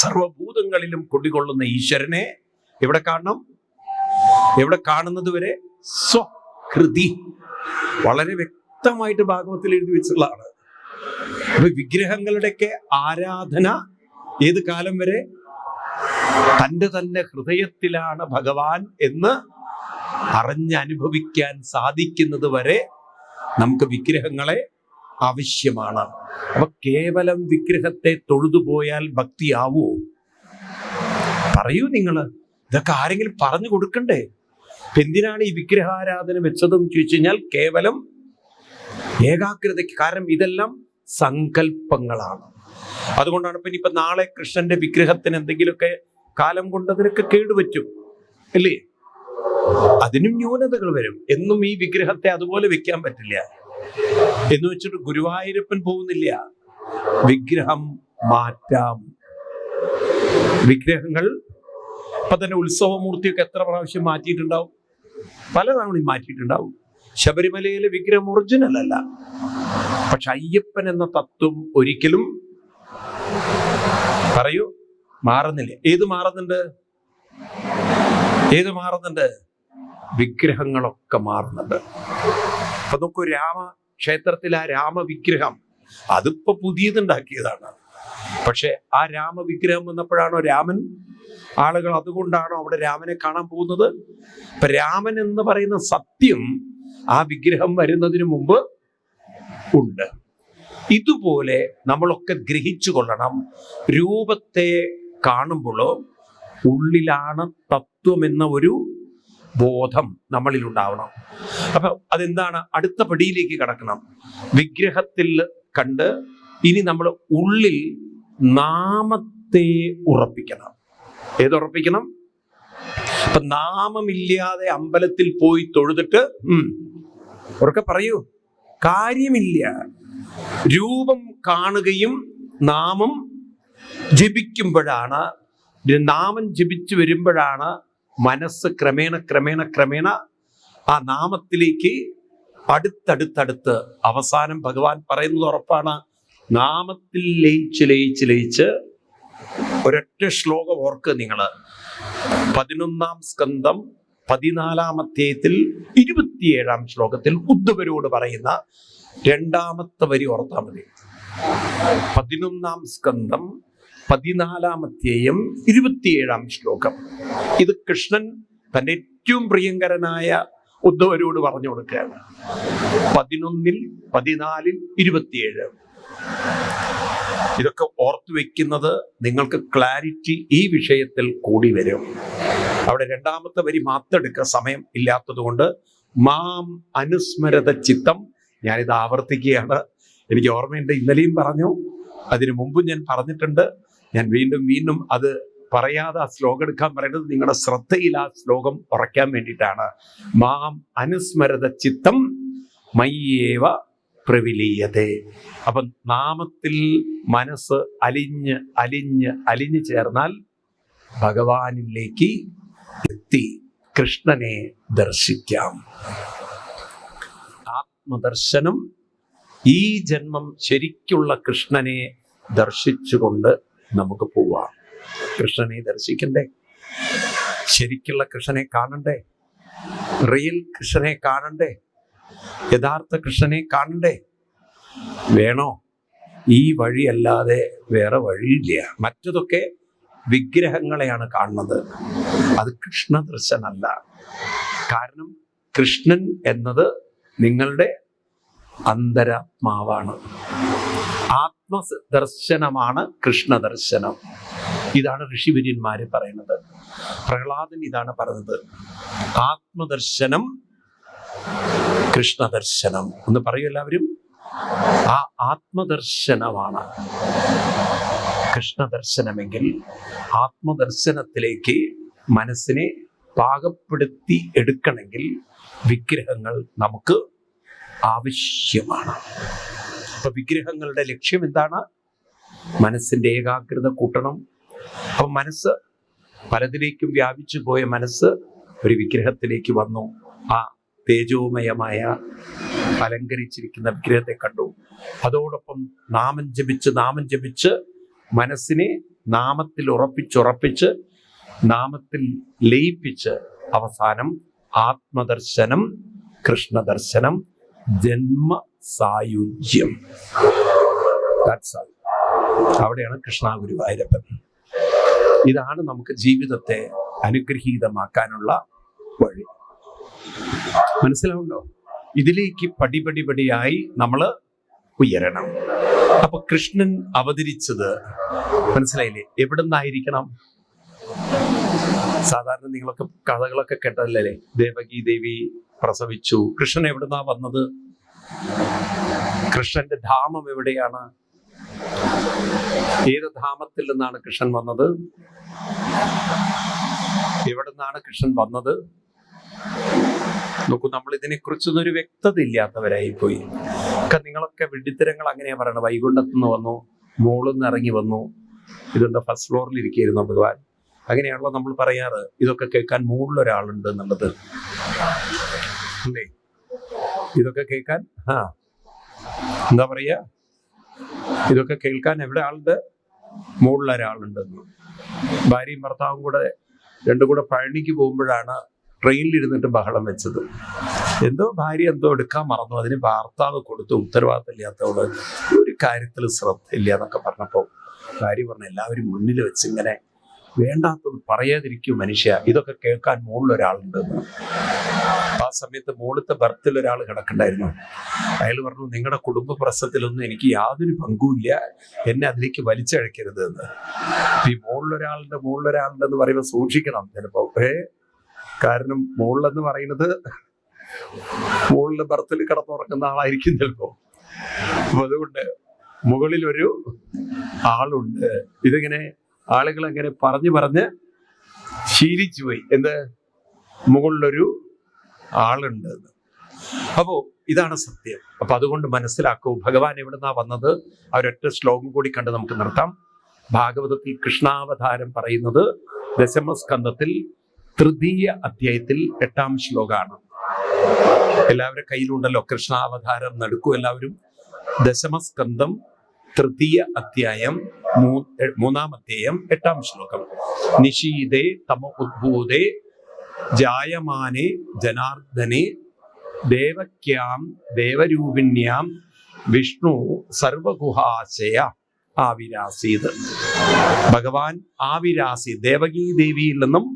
സർവഭൂതങ്ങളിലും കുടികൊള്ളുന്ന ഈശ്വരനെ എവിടെ കാണണം? എവിടെ കാണുന്നത് വരെ? സ്വഹൃദി. വളരെ വ്യക്തമായിട്ട് ഭാഗവത്തിൽ എഴുതി വെച്ചുള്ളതാണ്. അപ്പൊ വിഗ്രഹങ്ങളുടെയൊക്കെ ആരാധന ഏത് കാലം വരെ? തന്റെ ഹൃദയത്തിലാണ് ഭഗവാൻ എന്ന് അറിഞ്ഞനുഭവിക്കാൻ സാധിക്കുന്നത് വരെ നമുക്ക് വിഗ്രഹങ്ങളെ ആവശ്യമാണ്. അപ്പൊ കേവലം വിഗ്രഹത്തെ തൊഴുതുപോയാൽ ഭക്തിയാവോ? പറയൂ നിങ്ങള്. ഇതൊക്കെ ആരെങ്കിലും പറഞ്ഞു കൊടുക്കണ്ടേ? എന്തിനാണ് ഈ വിഗ്രഹാരാധന വെച്ചതെന്ന് ചോദിച്ചു കഴിഞ്ഞാൽ കേവലം ഏകാഗ്രതയ്ക്ക്. കാരണം ഇതെല്ലാം സങ്കല്പങ്ങളാണ്. അതുകൊണ്ടാണ് ഇപ്പൊ നാളെ കൃഷ്ണന്റെ വിഗ്രഹത്തിന് എന്തെങ്കിലുമൊക്കെ കാലം കൊണ്ട് അതിനൊക്കെ കേടുപറ്റും അല്ലേ? അതിനും ന്യൂനതകൾ വരും. എന്നും ഈ വിഗ്രഹത്തെ അതുപോലെ വെക്കാൻ പറ്റില്ല. എന്ന് വെച്ചിട്ട് ഗുരുവായൂരപ്പൻ പോകുന്നില്ല. വിഗ്രഹം മാറ്റാം. വിഗ്രഹങ്ങൾ ഇപ്പൊ തന്നെ ഉത്സവമൂർത്തിയൊക്കെ എത്ര പ്രാവശ്യം മാറ്റിയിട്ടുണ്ടാവും? പല തവണയും മാറ്റിയിട്ടുണ്ടാവും. ശബരിമലയിലെ വിഗ്രഹം ഒറിജിനൽ അല്ല, പക്ഷെ അയ്യപ്പൻ എന്ന തത്വം ഒരിക്കലും പറയൂ മാറുന്നില്ല. ഏത് മാറുന്നുണ്ട്? വിഗ്രഹങ്ങളൊക്കെ മാറുന്നുണ്ട്. അപ്പൊ നോക്കൂ, രാമക്ഷേത്രത്തിൽ ആ രാമവിഗ്രഹം അതിപ്പോ പുതിയതുണ്ടാക്കിയതാണ്. പക്ഷെ ആ രാമവിഗ്രഹം വന്നപ്പോഴാണോ രാമൻ, ആളുകൾ അതുകൊണ്ടാണോ അവിടെ രാമനെ കാണാൻ പോകുന്നത്? ഇപ്പൊ രാമൻ എന്ന് പറയുന്ന സത്യം ആ വിഗ്രഹം വരുന്നതിന് മുമ്പ് ഉണ്ട്. ഇതുപോലെ നമ്മളൊക്കെ ഗ്രഹിച്ചു കൊള്ളണം, രൂപത്തെ കാണുമ്പോഴോ ഉള്ളിലാണ് തത്വം എന്ന ഒരു ബോധം നമ്മളിൽ ഉണ്ടാവണം. അപ്പൊ അതെന്താണ്? അടുത്ത പടിയിലേക്ക് കടക്കണം. വിഗ്രഹത്തിൽ കണ്ട് ഇനി നമ്മൾ ഉള്ളിൽ നാമത്തെ ഉറപ്പിക്കണം. ഏതുറപ്പിക്കണം? അപ്പൊ നാമമില്ലാതെ അമ്പലത്തിൽ പോയി തൊഴുതിട്ട് ഉറക്കെ പറയൂ, കാര്യമില്ല. രൂപം കാണുകയും നാമം ജപിക്കുമ്പോഴാണ്, നാമം ജപിച്ചു വരുമ്പോഴാണ് മനസ്സ് ക്രമേണ ആ നാമത്തിലേക്ക് അടുത്തടുത്തടുത്ത് അവസാനം ഭഗവാൻ പറയുന്നത് ഉറപ്പാണ്. നാമത്തിൽ ലയിച്ച് ഒരൊറ്റ ശ്ലോകം ഓർക്ക് നിങ്ങൾ. 11-ാം സ്കന്ധം 14-ാം അധ്യായത്തിൽ 27-ാം ശ്ലോകത്തിൽ ഉദ്ധവരോട് പറയുന്ന 2-ാമത്തെ വരി ഓർത്താൽ മതി. 11-ാം സ്കന്ധം 14-ാം അധ്യായം 27-ാം ശ്ലോകം. ഇത് കൃഷ്ണൻ തന്റെ ഏറ്റവും പ്രിയങ്കരനായ ഉദ്ധവരോട് പറഞ്ഞു കൊടുക്കുകയാണ്. 11-ൽ 14-ൽ 27. ഇതൊക്കെ ഓർത്തു വെക്കുന്നത് നിങ്ങൾക്ക് ക്ലാരിറ്റി ഈ വിഷയത്തിൽ കൂടി വരും. അവിടെ 2-ാമത്തെ വരി മാത്രം സമയം ഇല്ലാത്തത് കൊണ്ട് മാം അനുസ്മരത ചിത്തം. ഞാനിത് ആവർത്തിക്കുകയാണ്. എനിക്ക് ഓർമ്മയുണ്ട്, ഇന്നലെയും പറഞ്ഞു, അതിനു മുമ്പും ഞാൻ പറഞ്ഞിട്ടുണ്ട്. ഞാൻ വീണ്ടും അത് പറയാതെ ആ ശ്ലോകം എടുക്കാൻ പറയുന്നത് നിങ്ങളുടെ ശ്രദ്ധയിൽ ആ ശ്ലോകം ഉറയ്ക്കാൻ വേണ്ടിയിട്ടാണ്. മാം അനുസ്മരത ചിത്തം മയ്യേവ പ്രവിലീയതേ. അപ്പൊ നാമത്തിൽ മനസ്സ് അലിഞ്ഞ് ചേർന്നാൽ ഭഗവാനിലേക്ക് എത്തി കൃഷ്ണനെ ദർശിക്കാം. ആത്മദർശനം. ഈ ജന്മം ശരിക്കുള്ള കൃഷ്ണനെ ദർശിച്ചുകൊണ്ട് നമുക്ക് പോവാം. കൃഷ്ണനെ ദർശിക്കണ്ടേ? ശരിക്കുള്ള കൃഷ്ണനെ കാണണ്ടേ? റിയൽ കൃഷ്ണനെ കാണണ്ടേ? യഥാർത്ഥ കൃഷ്ണനെ കാണണ്ടേ? വേണോ? ഈ വഴിയല്ലാതെ വേറെ വഴിയില്ല. മറ്റതൊക്കെ വിഗ്രഹങ്ങളെയാണ് കാണുന്നത്, അത് കൃഷ്ണ ദർശനമല്ല. കാരണം കൃഷ്ണൻ എന്നത് നിങ്ങളുടെ അന്തരാത്മാവാണ്. ആത്മദർശനമാണ് കൃഷ്ണദർശനം. ഇതാണ് ഋഷിവര്യന്മാര് പറയുന്നത്. പ്രഹ്ലാദൻ ഇതാണ് പറഞ്ഞത്, ആത്മദർശനം കൃഷ്ണദർശനം. ഒന്ന് പറയൂ എല്ലാവരും. ആ ആത്മദർശനമാണ് കൃഷ്ണദർശനമെങ്കിൽ ആത്മദർശനത്തിലേക്ക് മനസ്സിനെ പാകപ്പെടുത്തി എടുക്കണമെങ്കിൽ വിഗ്രഹങ്ങൾ നമുക്ക് ആവശ്യമാണ്. അപ്പൊ വിഗ്രഹങ്ങളുടെ ലക്ഷ്യം എന്താണ്? മനസ്സിന്റെ ഏകാഗ്രത കൂട്ടണം. അപ്പൊ മനസ്സ് പലതിലേക്കും വ്യാപിച്ചു പോയ മനസ്സ് ഒരു വിഗ്രഹത്തിലേക്ക് വന്നു. ആ തേജോമയമായ അലങ്കരിച്ചിരിക്കുന്ന വിഗ്രഹത്തെ കണ്ടു. അതോടൊപ്പം നാമം ജപിച്ച് മനസ്സിനെ നാമത്തിൽ ഉറപ്പിച്ച് നാമത്തിൽ ലയിപ്പിച്ച് അവസാനം ആത്മദർശനം, കൃഷ്ണദർശനം, ജന്മ സായുജ്യം. അവിടെയാണ് കൃഷ്ണ ഗുരുവായൂരപ്പൻ. ഇതാണ് നമുക്ക് ജീവിതത്തെ അനുഗ്രഹീതമാക്കാനുള്ള വഴി. മനസ്സിലാവുണ്ടോ? ഇതിലേക്ക് പടിപടിയായി നമ്മൾ ഉയരണം. അപ്പൊ കൃഷ്ണൻ അവതരിച്ചത് മനസ്സിലായില്ലേ? എവിടെ നിന്നായിരിക്കണം? സാധാരണ നിങ്ങളൊക്കെ കഥകളൊക്കെ കേട്ടതല്ലേ? ദേവകി ദേവി പ്രസവിച്ചു. കൃഷ്ണൻ എവിടുന്നാ വന്നത്? കൃഷ്ണന്റെ ധാമം എവിടെയാണ്? ഏത് ധാമത്തിൽ നിന്നാണ് കൃഷ്ണൻ വന്നത്? എവിടെ നിന്നാണ് കൃഷ്ണൻ വന്നത്? നോക്കൂ, നമ്മൾ ഇതിനെക്കുറിച്ചൊന്നും ഒരു വ്യക്തത ഇല്ലാത്തവരായി പോയി. നിങ്ങളൊക്കെ വിഡ്ഢിത്തരങ്ങൾ അങ്ങനെയാ പറയണത്. വൈകുണ്ഠത്തുനിന്ന് വന്നു, മോളിന്ന് ഇറങ്ങി വന്നു, ഇതെന്താ ഫസ്റ്റ് ഫ്ലോറിൽ ഇരിക്കുകയായിരുന്നു ഭഗവാൻ. അങ്ങനെയാണല്ലോ നമ്മൾ പറയാറ്. ഇതൊക്കെ കേൾക്കാൻ മുകളിലൊരാളുണ്ട് എന്നുള്ളത് അല്ലേ? ഇതൊക്കെ കേൾക്കാൻ എന്താ പറയുക, ഇതൊക്കെ കേൾക്കാൻ എവിടെ ആളുണ്ട്? മുകളിലൊരാളുണ്ടെന്ന്. ഭാര്യയും ഭർത്താവും കൂടെ രണ്ടും കൂടെ പഴനിക്ക് പോകുമ്പോഴാണ് ട്രെയിനിലിരുന്നിട്ട് ബഹളം വെച്ചത്. എന്തോ ഭാര്യ എന്തോ എടുക്കാൻ മറന്നു, അതിന് ഭർത്താവ് കൊടുത്തു. ഉത്തരവാദിത്തം ഇല്ലാത്തവള്, ഒരു കാര്യത്തിൽ ശ്രദ്ധയില്ല എന്നൊക്കെ പറഞ്ഞപ്പോൾ ഭാര്യ പറഞ്ഞു, എല്ലാവരും മുന്നിൽ വെച്ച് ഇങ്ങനെ വേണ്ടാത്തത് പറയാതിരിക്കും മനുഷ്യ, ഇതൊക്കെ കേൾക്കാൻ മുകളിലൊരാളുണ്ടെന്ന്. ആ സമയത്ത് മുകളിലത്തെ ബർത്തിൽ ഒരാൾ കിടക്കണ്ടായിരുന്നു. അയാൾ പറഞ്ഞു, നിങ്ങളുടെ കുടുംബ പ്രശ്നത്തിലൊന്നും എനിക്ക് യാതൊരു പങ്കുമില്ല, എന്നെ അതിലേക്ക് വലിച്ചഴക്കരുത് എന്ന്. ഈ മുകളിലൊരാളുണ്ടെന്ന് പറയുമ്പോൾ സൂക്ഷിക്കണം ചിലപ്പോ. കാരണം മുകളിലെന്ന് പറയുന്നത് മുകളിലെ ബർത്തിൽ കിടന്നുറങ്ങുന്ന ആളായിരിക്കും ചിലപ്പോ. അപ്പൊ അതുകൊണ്ട് മുകളിലൊരു ആളുണ്ട്. ഇതിങ്ങനെ ആളുകൾ അങ്ങനെ പറഞ്ഞ് ശീലിച്ചു പോയി, എന്ത് മുകളിലൊരു ആളുണ്ട്. അപ്പോ ഇതാണ് സത്യം. അപ്പൊ അതുകൊണ്ട് മനസ്സിലാക്കൂ, ഭഗവാൻ എവിടുന്നാ വന്നത്? ആ ഒരൊറ്റ ശ്ലോകം കൂടി കണ്ട് നമുക്ക് നിർത്താം. ഭാഗവതത്തിൽ കൃഷ്ണാവതാരം പറയുന്നത് ദശമസ്കന്ധത്തിൽ തൃതീയ അധ്യായത്തിൽ 8-ാം ശ്ലോകമാണ്. എല്ലാവരുടെ കയ്യിലുണ്ടല്ലോ കൃഷ്ണാവതാരം, നടക്കൂ എല്ലാവരും. ദശമസ്കന്ധം തൃതീയ അധ്യായം 3-ാം അധ്യായം 8-ാം ശ്ലോകം. നിശീതേ തമ ഉദ്ഭൂതേ ജായമാനേ ജനാർദ്ദനെ ദേവക്യാം ദേവരൂപിണ്യാം വിഷ്ണു സർവഗുഹാശയ ആവിരാസീത്. ഭഗവാൻ ആവിരാസി, ദേവകീ ദേവിയിൽ നിന്നും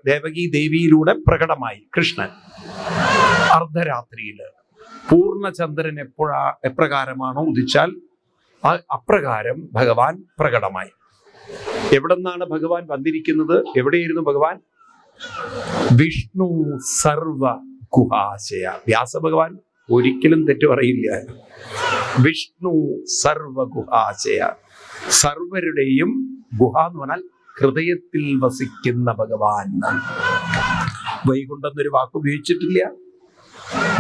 ദേവകീ ദേവിയിലൂടെ പ്രകടമായി കൃഷ്ണൻ. അർദ്ധരാത്രിയില് പൂർണ്ണചന്ദ്രൻ എപ്രകാരമാണോ ഉദിച്ചാൽ അപ്രകാരം ഭഗവാൻ പ്രകടമായി. എവിടെ നിന്നാണ് ഭഗവാൻ വന്നിരിക്കുന്നത്? എവിടെയായിരുന്നു ഭഗവാൻ? വിഷ്ണു സർവ ഗുഹാശയ. വ്യാസഭഗവാൻ ഒരിക്കലും തെറ്റു പറയില്ല. വിഷ്ണു സർവ ഗുഹാശയ, സർവരുടെയും ഗുഹ എന്ന് പറഞ്ഞാൽ ഹൃദയത്തിൽ വസിക്കുന്ന ഭഗവാൻ. വൈകുണ്ഠം എന്നൊരു വാക്ക് ഉപയോഗിച്ചിട്ടില്ല,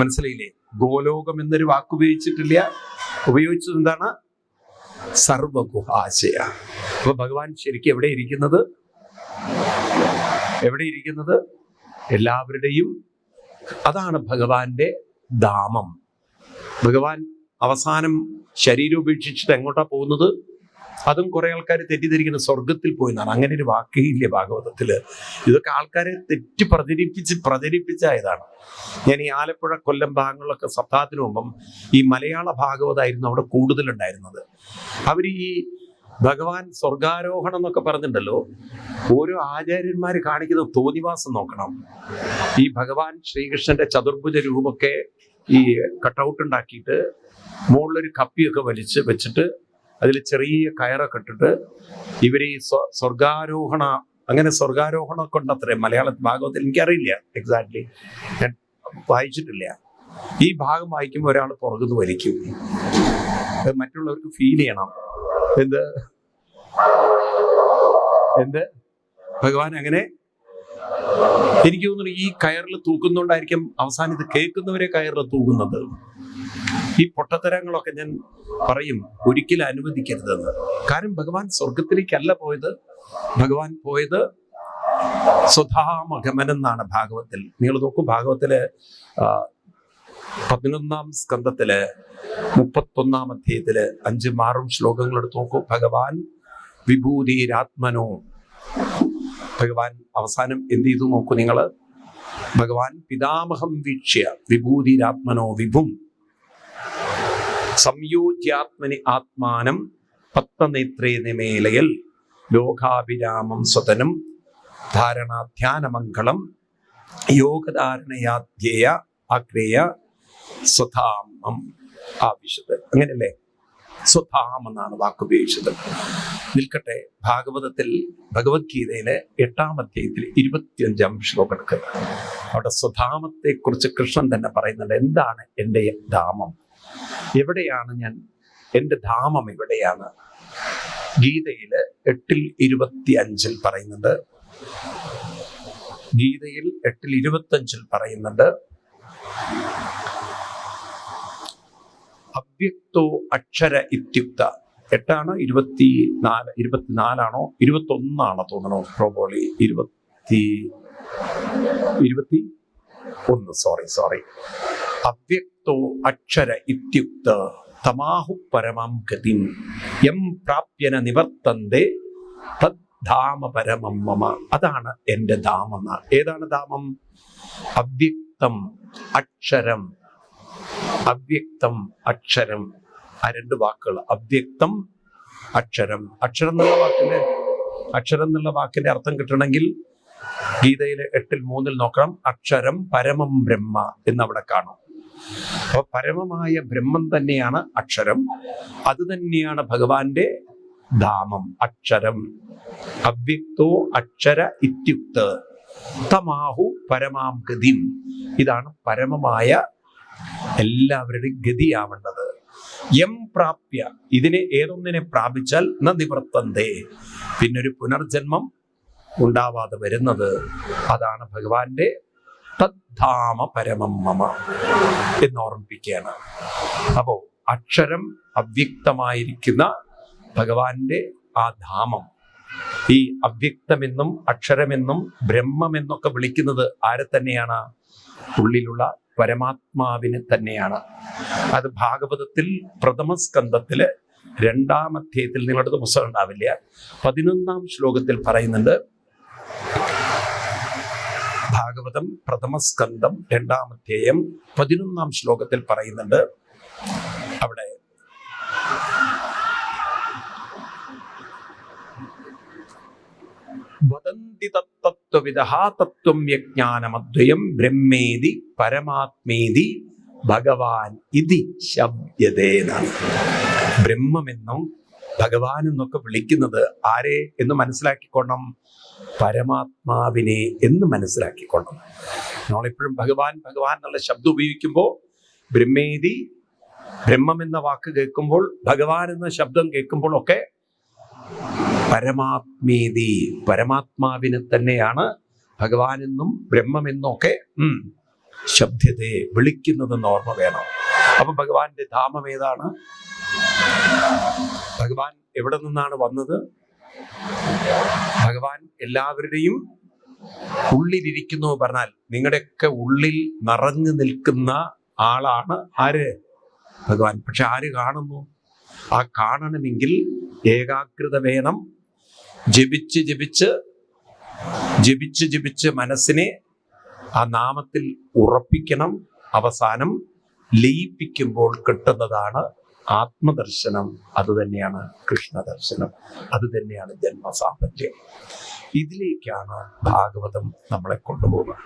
മനസ്സിലായില്ലേ? ഗോലോകം എന്നൊരു വാക്ക് ഉപയോഗിച്ചിട്ടില്ല. ഉപയോഗിച്ചത് എന്താണ്? സർവഗുഹാശയ. അപ്പൊ ഭഗവാൻ ശരിക്കും എവിടെ ഇരിക്കുന്നത്? എല്ലാവരുടെയും. അതാണ് ഭഗവാന്റെ ധാമം. ഭഗവാൻ അവസാനം ശരീരം ഉപേക്ഷിച്ചിട്ട് എങ്ങോട്ടാ പോകുന്നത്? അതും കുറെ ആൾക്കാർ തെറ്റിദ്ധരിക്കുന്ന സ്വർഗത്തിൽ പോയി എന്നാണ്. അങ്ങനെ ഒരു വാക്കേ ഇല്ല ഭാഗവതത്തില്. ഇതൊക്കെ ആൾക്കാരെ തെറ്റി പ്രചരിപ്പിച്ചായതാണ്. ഞാൻ ഈ ആലപ്പുഴ, കൊല്ലം ഭാഗങ്ങളിലൊക്കെ സപ്താഹത്തിന് മുമ്പം ഈ മലയാള ഭാഗവതായിരുന്നു അവിടെ കൂടുതലുണ്ടായിരുന്നത്. അവർ ഈ ഭഗവാൻ സ്വർഗാരോഹണം എന്നൊക്കെ പറഞ്ഞിട്ടുണ്ടല്ലോ, ഓരോ ആചാര്യന്മാർ കാണിക്കുന്ന തോന്നിവാസം നോക്കണം. ഈ ഭഗവാൻ ശ്രീകൃഷ്ണന്റെ ചതുർഭുജ രൂപമൊക്കെ ഈ കട്ടൗട്ട് ഉണ്ടാക്കിയിട്ട് മുകളിലൊരു കപ്പിയൊക്കെ വെച്ചിട്ട് അതിൽ ചെറിയ കയറൊക്കെ ഇട്ടിട്ട് ഇവർ ഈ സ്വർഗാരോഹണം കൊണ്ടത്രേ മലയാള ഭാഗവത്തിൽ. എനിക്കറിയില്ല എക്സാക്ട്ലി, ഞാൻ വായിച്ചിട്ടില്ല. ഈ ഭാഗം വായിക്കുമ്പോൾ ഒരാൾ പുറകുന്ന് വലിക്കും. മറ്റുള്ളവർക്ക് ഫീൽ ചെയ്യണം. എന്ത് ഭഗവാൻ അങ്ങനെ, എനിക്ക് തോന്നുന്നു ഈ കയറിൽ തൂക്കുന്നോണ്ടായിരിക്കും അവസാനം ഇത് കേൾക്കുന്നവരെ കയറിൽ തൂക്കുന്നത്. ഈ പൊട്ടത്തരങ്ങളൊക്കെ ഞാൻ പറയും, ഒരിക്കലും അനുവദിക്കരുതെന്ന്. കാരണം ഭഗവാൻ സ്വർഗത്തിലേക്കല്ല പോയത്, ഭഗവാൻ പോയത് സ്വധാമഗമനം എന്നാണ് ഭാഗവത്തിൽ. നിങ്ങൾ നോക്കൂ, ഭാഗവത്തില് 11-ാം സ്കന്ധത്തില് 31-ാം അധ്യായത്തില് 5-6 ശ്ലോകങ്ങൾ എടുത്ത് നോക്കൂ. ഭഗവാൻ വിഭൂതിരാത്മനോ, ഭഗവാൻ അവസാനം എന്ത് ചെയ്തു നോക്കൂ നിങ്ങള്. ഭഗവാൻ പിതാമഹം വീക്ഷ്യ വിഭൂതിരാത്മനോ വിഭും സംയോജ്യാത്മനി ആത്മാനം പത്മനേത്രേ നിമേലയൽ ലോകാഭിരാമം സ്വതനം ധാരണാധ്യാനമംഗളം യോഗധാരണയാധ്യേയ ആഗ്രേയ സ്വധാമം ആവശ്യത്. അങ്ങനെയല്ലേ? സ്വധാം എന്നാണ് വാക്കുപയോഗിച്ചത്. നിൽക്കട്ടെ, ഭാഗവതത്തിൽ ഭഗവത്ഗീതയിലെ 8-ാം അധ്യായത്തിൽ 25-ാം ശ്ലോകം എടുക്കുന്നത്. അവിടെ സ്വധാമത്തെ കുറിച്ച് കൃഷ്ണൻ തന്നെ പറയുന്നുണ്ട്. എന്താണ് എൻ്റെ ധാമം? എവിടെയാണ് എൻ്റെ ധാമം എവിടെയാണ്? ഗീതയില് 8:25 പറയുന്നുണ്ട്. ഗീതയിൽ 8:25 പറയുന്നുണ്ട്, അവ്യക്തോ അക്ഷര ഇത്യുക്ത. 8 24 21 തോന്നണോ? പ്രോബോളി 21, സോറി അവ്യക്തോ അക്ഷര ഇത്യുക്ത തമാഹു പരമാം ഗതിം യം പ്രാപ്യന നിവർത്തന്തേ തദ്ധാമ പരമം മമ. അതാണ് എൻ്റെ ധാമം. ഏതാണ് ധാമം? അവ്യക്തം അക്ഷരം. അവ്യക്തം അക്ഷരം, ആ രണ്ട് വാക്കുകൾ, അവ്യക്തം അക്ഷരം. അക്ഷരം എന്നുള്ള വാക്കിന്റെ അർത്ഥം കിട്ടണമെങ്കിൽ ഗീതയിലെ 8:3 നോക്കണം. അക്ഷരം പരമം ബ്രഹ്മ എന്നവിടെ കാണും. അപ്പൊ പരമമായ ബ്രഹ്മം തന്നെയാണ് അക്ഷരം. അത് തന്നെയാണ് ഭഗവാന്റെ ധാമം, അക്ഷരം. അവ്യക്തോ അക്ഷര ഇത്യുക്ത തമാഹു പരമാം ഗതിം. ഇതാണ് പരമമായ എല്ലാവരുടെയും ഗതിയാവേണ്ടത്. യം പ്രാപ്യ, ഇതിനെ ഏതൊന്നിനെ പ്രാപിച്ചാൽ ന നിവർത്തന്തേ, പിന്നൊരു പുനർജന്മം ഉണ്ടാവാതെ വരുന്നത്. അതാണ് ഭഗവാന്റെ തദ്ധാമ പരമം മമ എന്ന് ഓർമ്മിപ്പിക്കുകയാണ്. അപ്പോ അക്ഷരം അവ്യക്തമായിരിക്കുന്ന ഭഗവാന്റെ ആ ധാമം, ഈ അവ്യക്തമെന്നും അക്ഷരമെന്നും ബ്രഹ്മമെന്നൊക്കെ വിളിക്കുന്നത് ആരെ തന്നെയാണ്? ഉള്ളിലുള്ള പരമാത്മാവിനെ തന്നെയാണ്. അത് ഭാഗവതത്തിൽ പ്രഥമ സ്കന്ധത്തില് 2-ാം അധ്യായത്തിൽ, നിങ്ങളുടെ പുസ്തകം ഉണ്ടാവില്ല, 11-ാം ശ്ലോകത്തിൽ പറയുന്നുണ്ട്. ഭാഗവതം പ്രഥമ സ്കന്ധം 2-ാം അധ്യായം 11-ാം ശ്ലോകത്തിൽ പറയുന്നുണ്ട്. അവിടെ വദന്തി തത്തത്വവിദഃ തത്വം യജ്ഞാനമദ്വയം ബ്രഹ്മേതി പരമാത്മേതി ഭഗവാൻ ഇതി ശബ്ദതേനാണ്. ബ്രഹ്മമെന്നും ഭഗവാൻ എന്നൊക്കെ വിളിക്കുന്നത് ആരെ എന്ന് മനസ്സിലാക്കിക്കൊള്ളണം? പരമാത്മാവിനെ എന്ന് മനസ്സിലാക്കിക്കൊള്ളണം. നമ്മളെപ്പോഴും ഭഗവാൻ ഭഗവാൻ എന്നുള്ള ശബ്ദം ഉപയോഗിക്കുമ്പോൾ ബ്രഹ്മേതി, ബ്രഹ്മം എന്ന വാക്ക് കേൾക്കുമ്പോൾ, ഭഗവാൻ എന്ന ശബ്ദം കേൾക്കുമ്പോൾ ഒക്കെ പരമാത്മേതി, പരമാത്മാവിനെ തന്നെയാണ് ഭഗവാനെന്നും ബ്രഹ്മമെന്നും ഒക്കെ ശബ്ദത്തെ വിളിക്കുന്നതെന്ന് ഓർമ്മ വേണം. അപ്പൊ ഭഗവാന്റെ ധാമം ഏതാണ്? ഭഗവാൻ എവിടെ നിന്നാണ് വന്നത്? ഭഗവാൻ എല്ലാവരുടെയും ഉള്ളിലിരിക്കുന്നു പറഞ്ഞാൽ നിങ്ങളുടെയൊക്കെ ഉള്ളിൽ നിറഞ്ഞു നിൽക്കുന്ന ആളാണ് ആര്? ഭഗവാൻ. പക്ഷെ ആര് കാണുന്നു? ആ കാണണമെങ്കിൽ ഏകാഗ്രത വേണം. ജപിച്ച് മനസ്സിനെ ആ നാമത്തിൽ ഉറപ്പിക്കണം. അവസാനം ലയിപ്പിക്കുമ്പോൾ കിട്ടുന്നതാണ് ആത്മദർശനം. അതുതന്നെയാണ് കൃഷ്ണദർശനം. അതുതന്നെയാണ് ജന്മസാഫല്യം. ഇതിലേക്കാണ് ഭാഗവതം നമ്മളെ കൊണ്ടുപോകുന്നത്.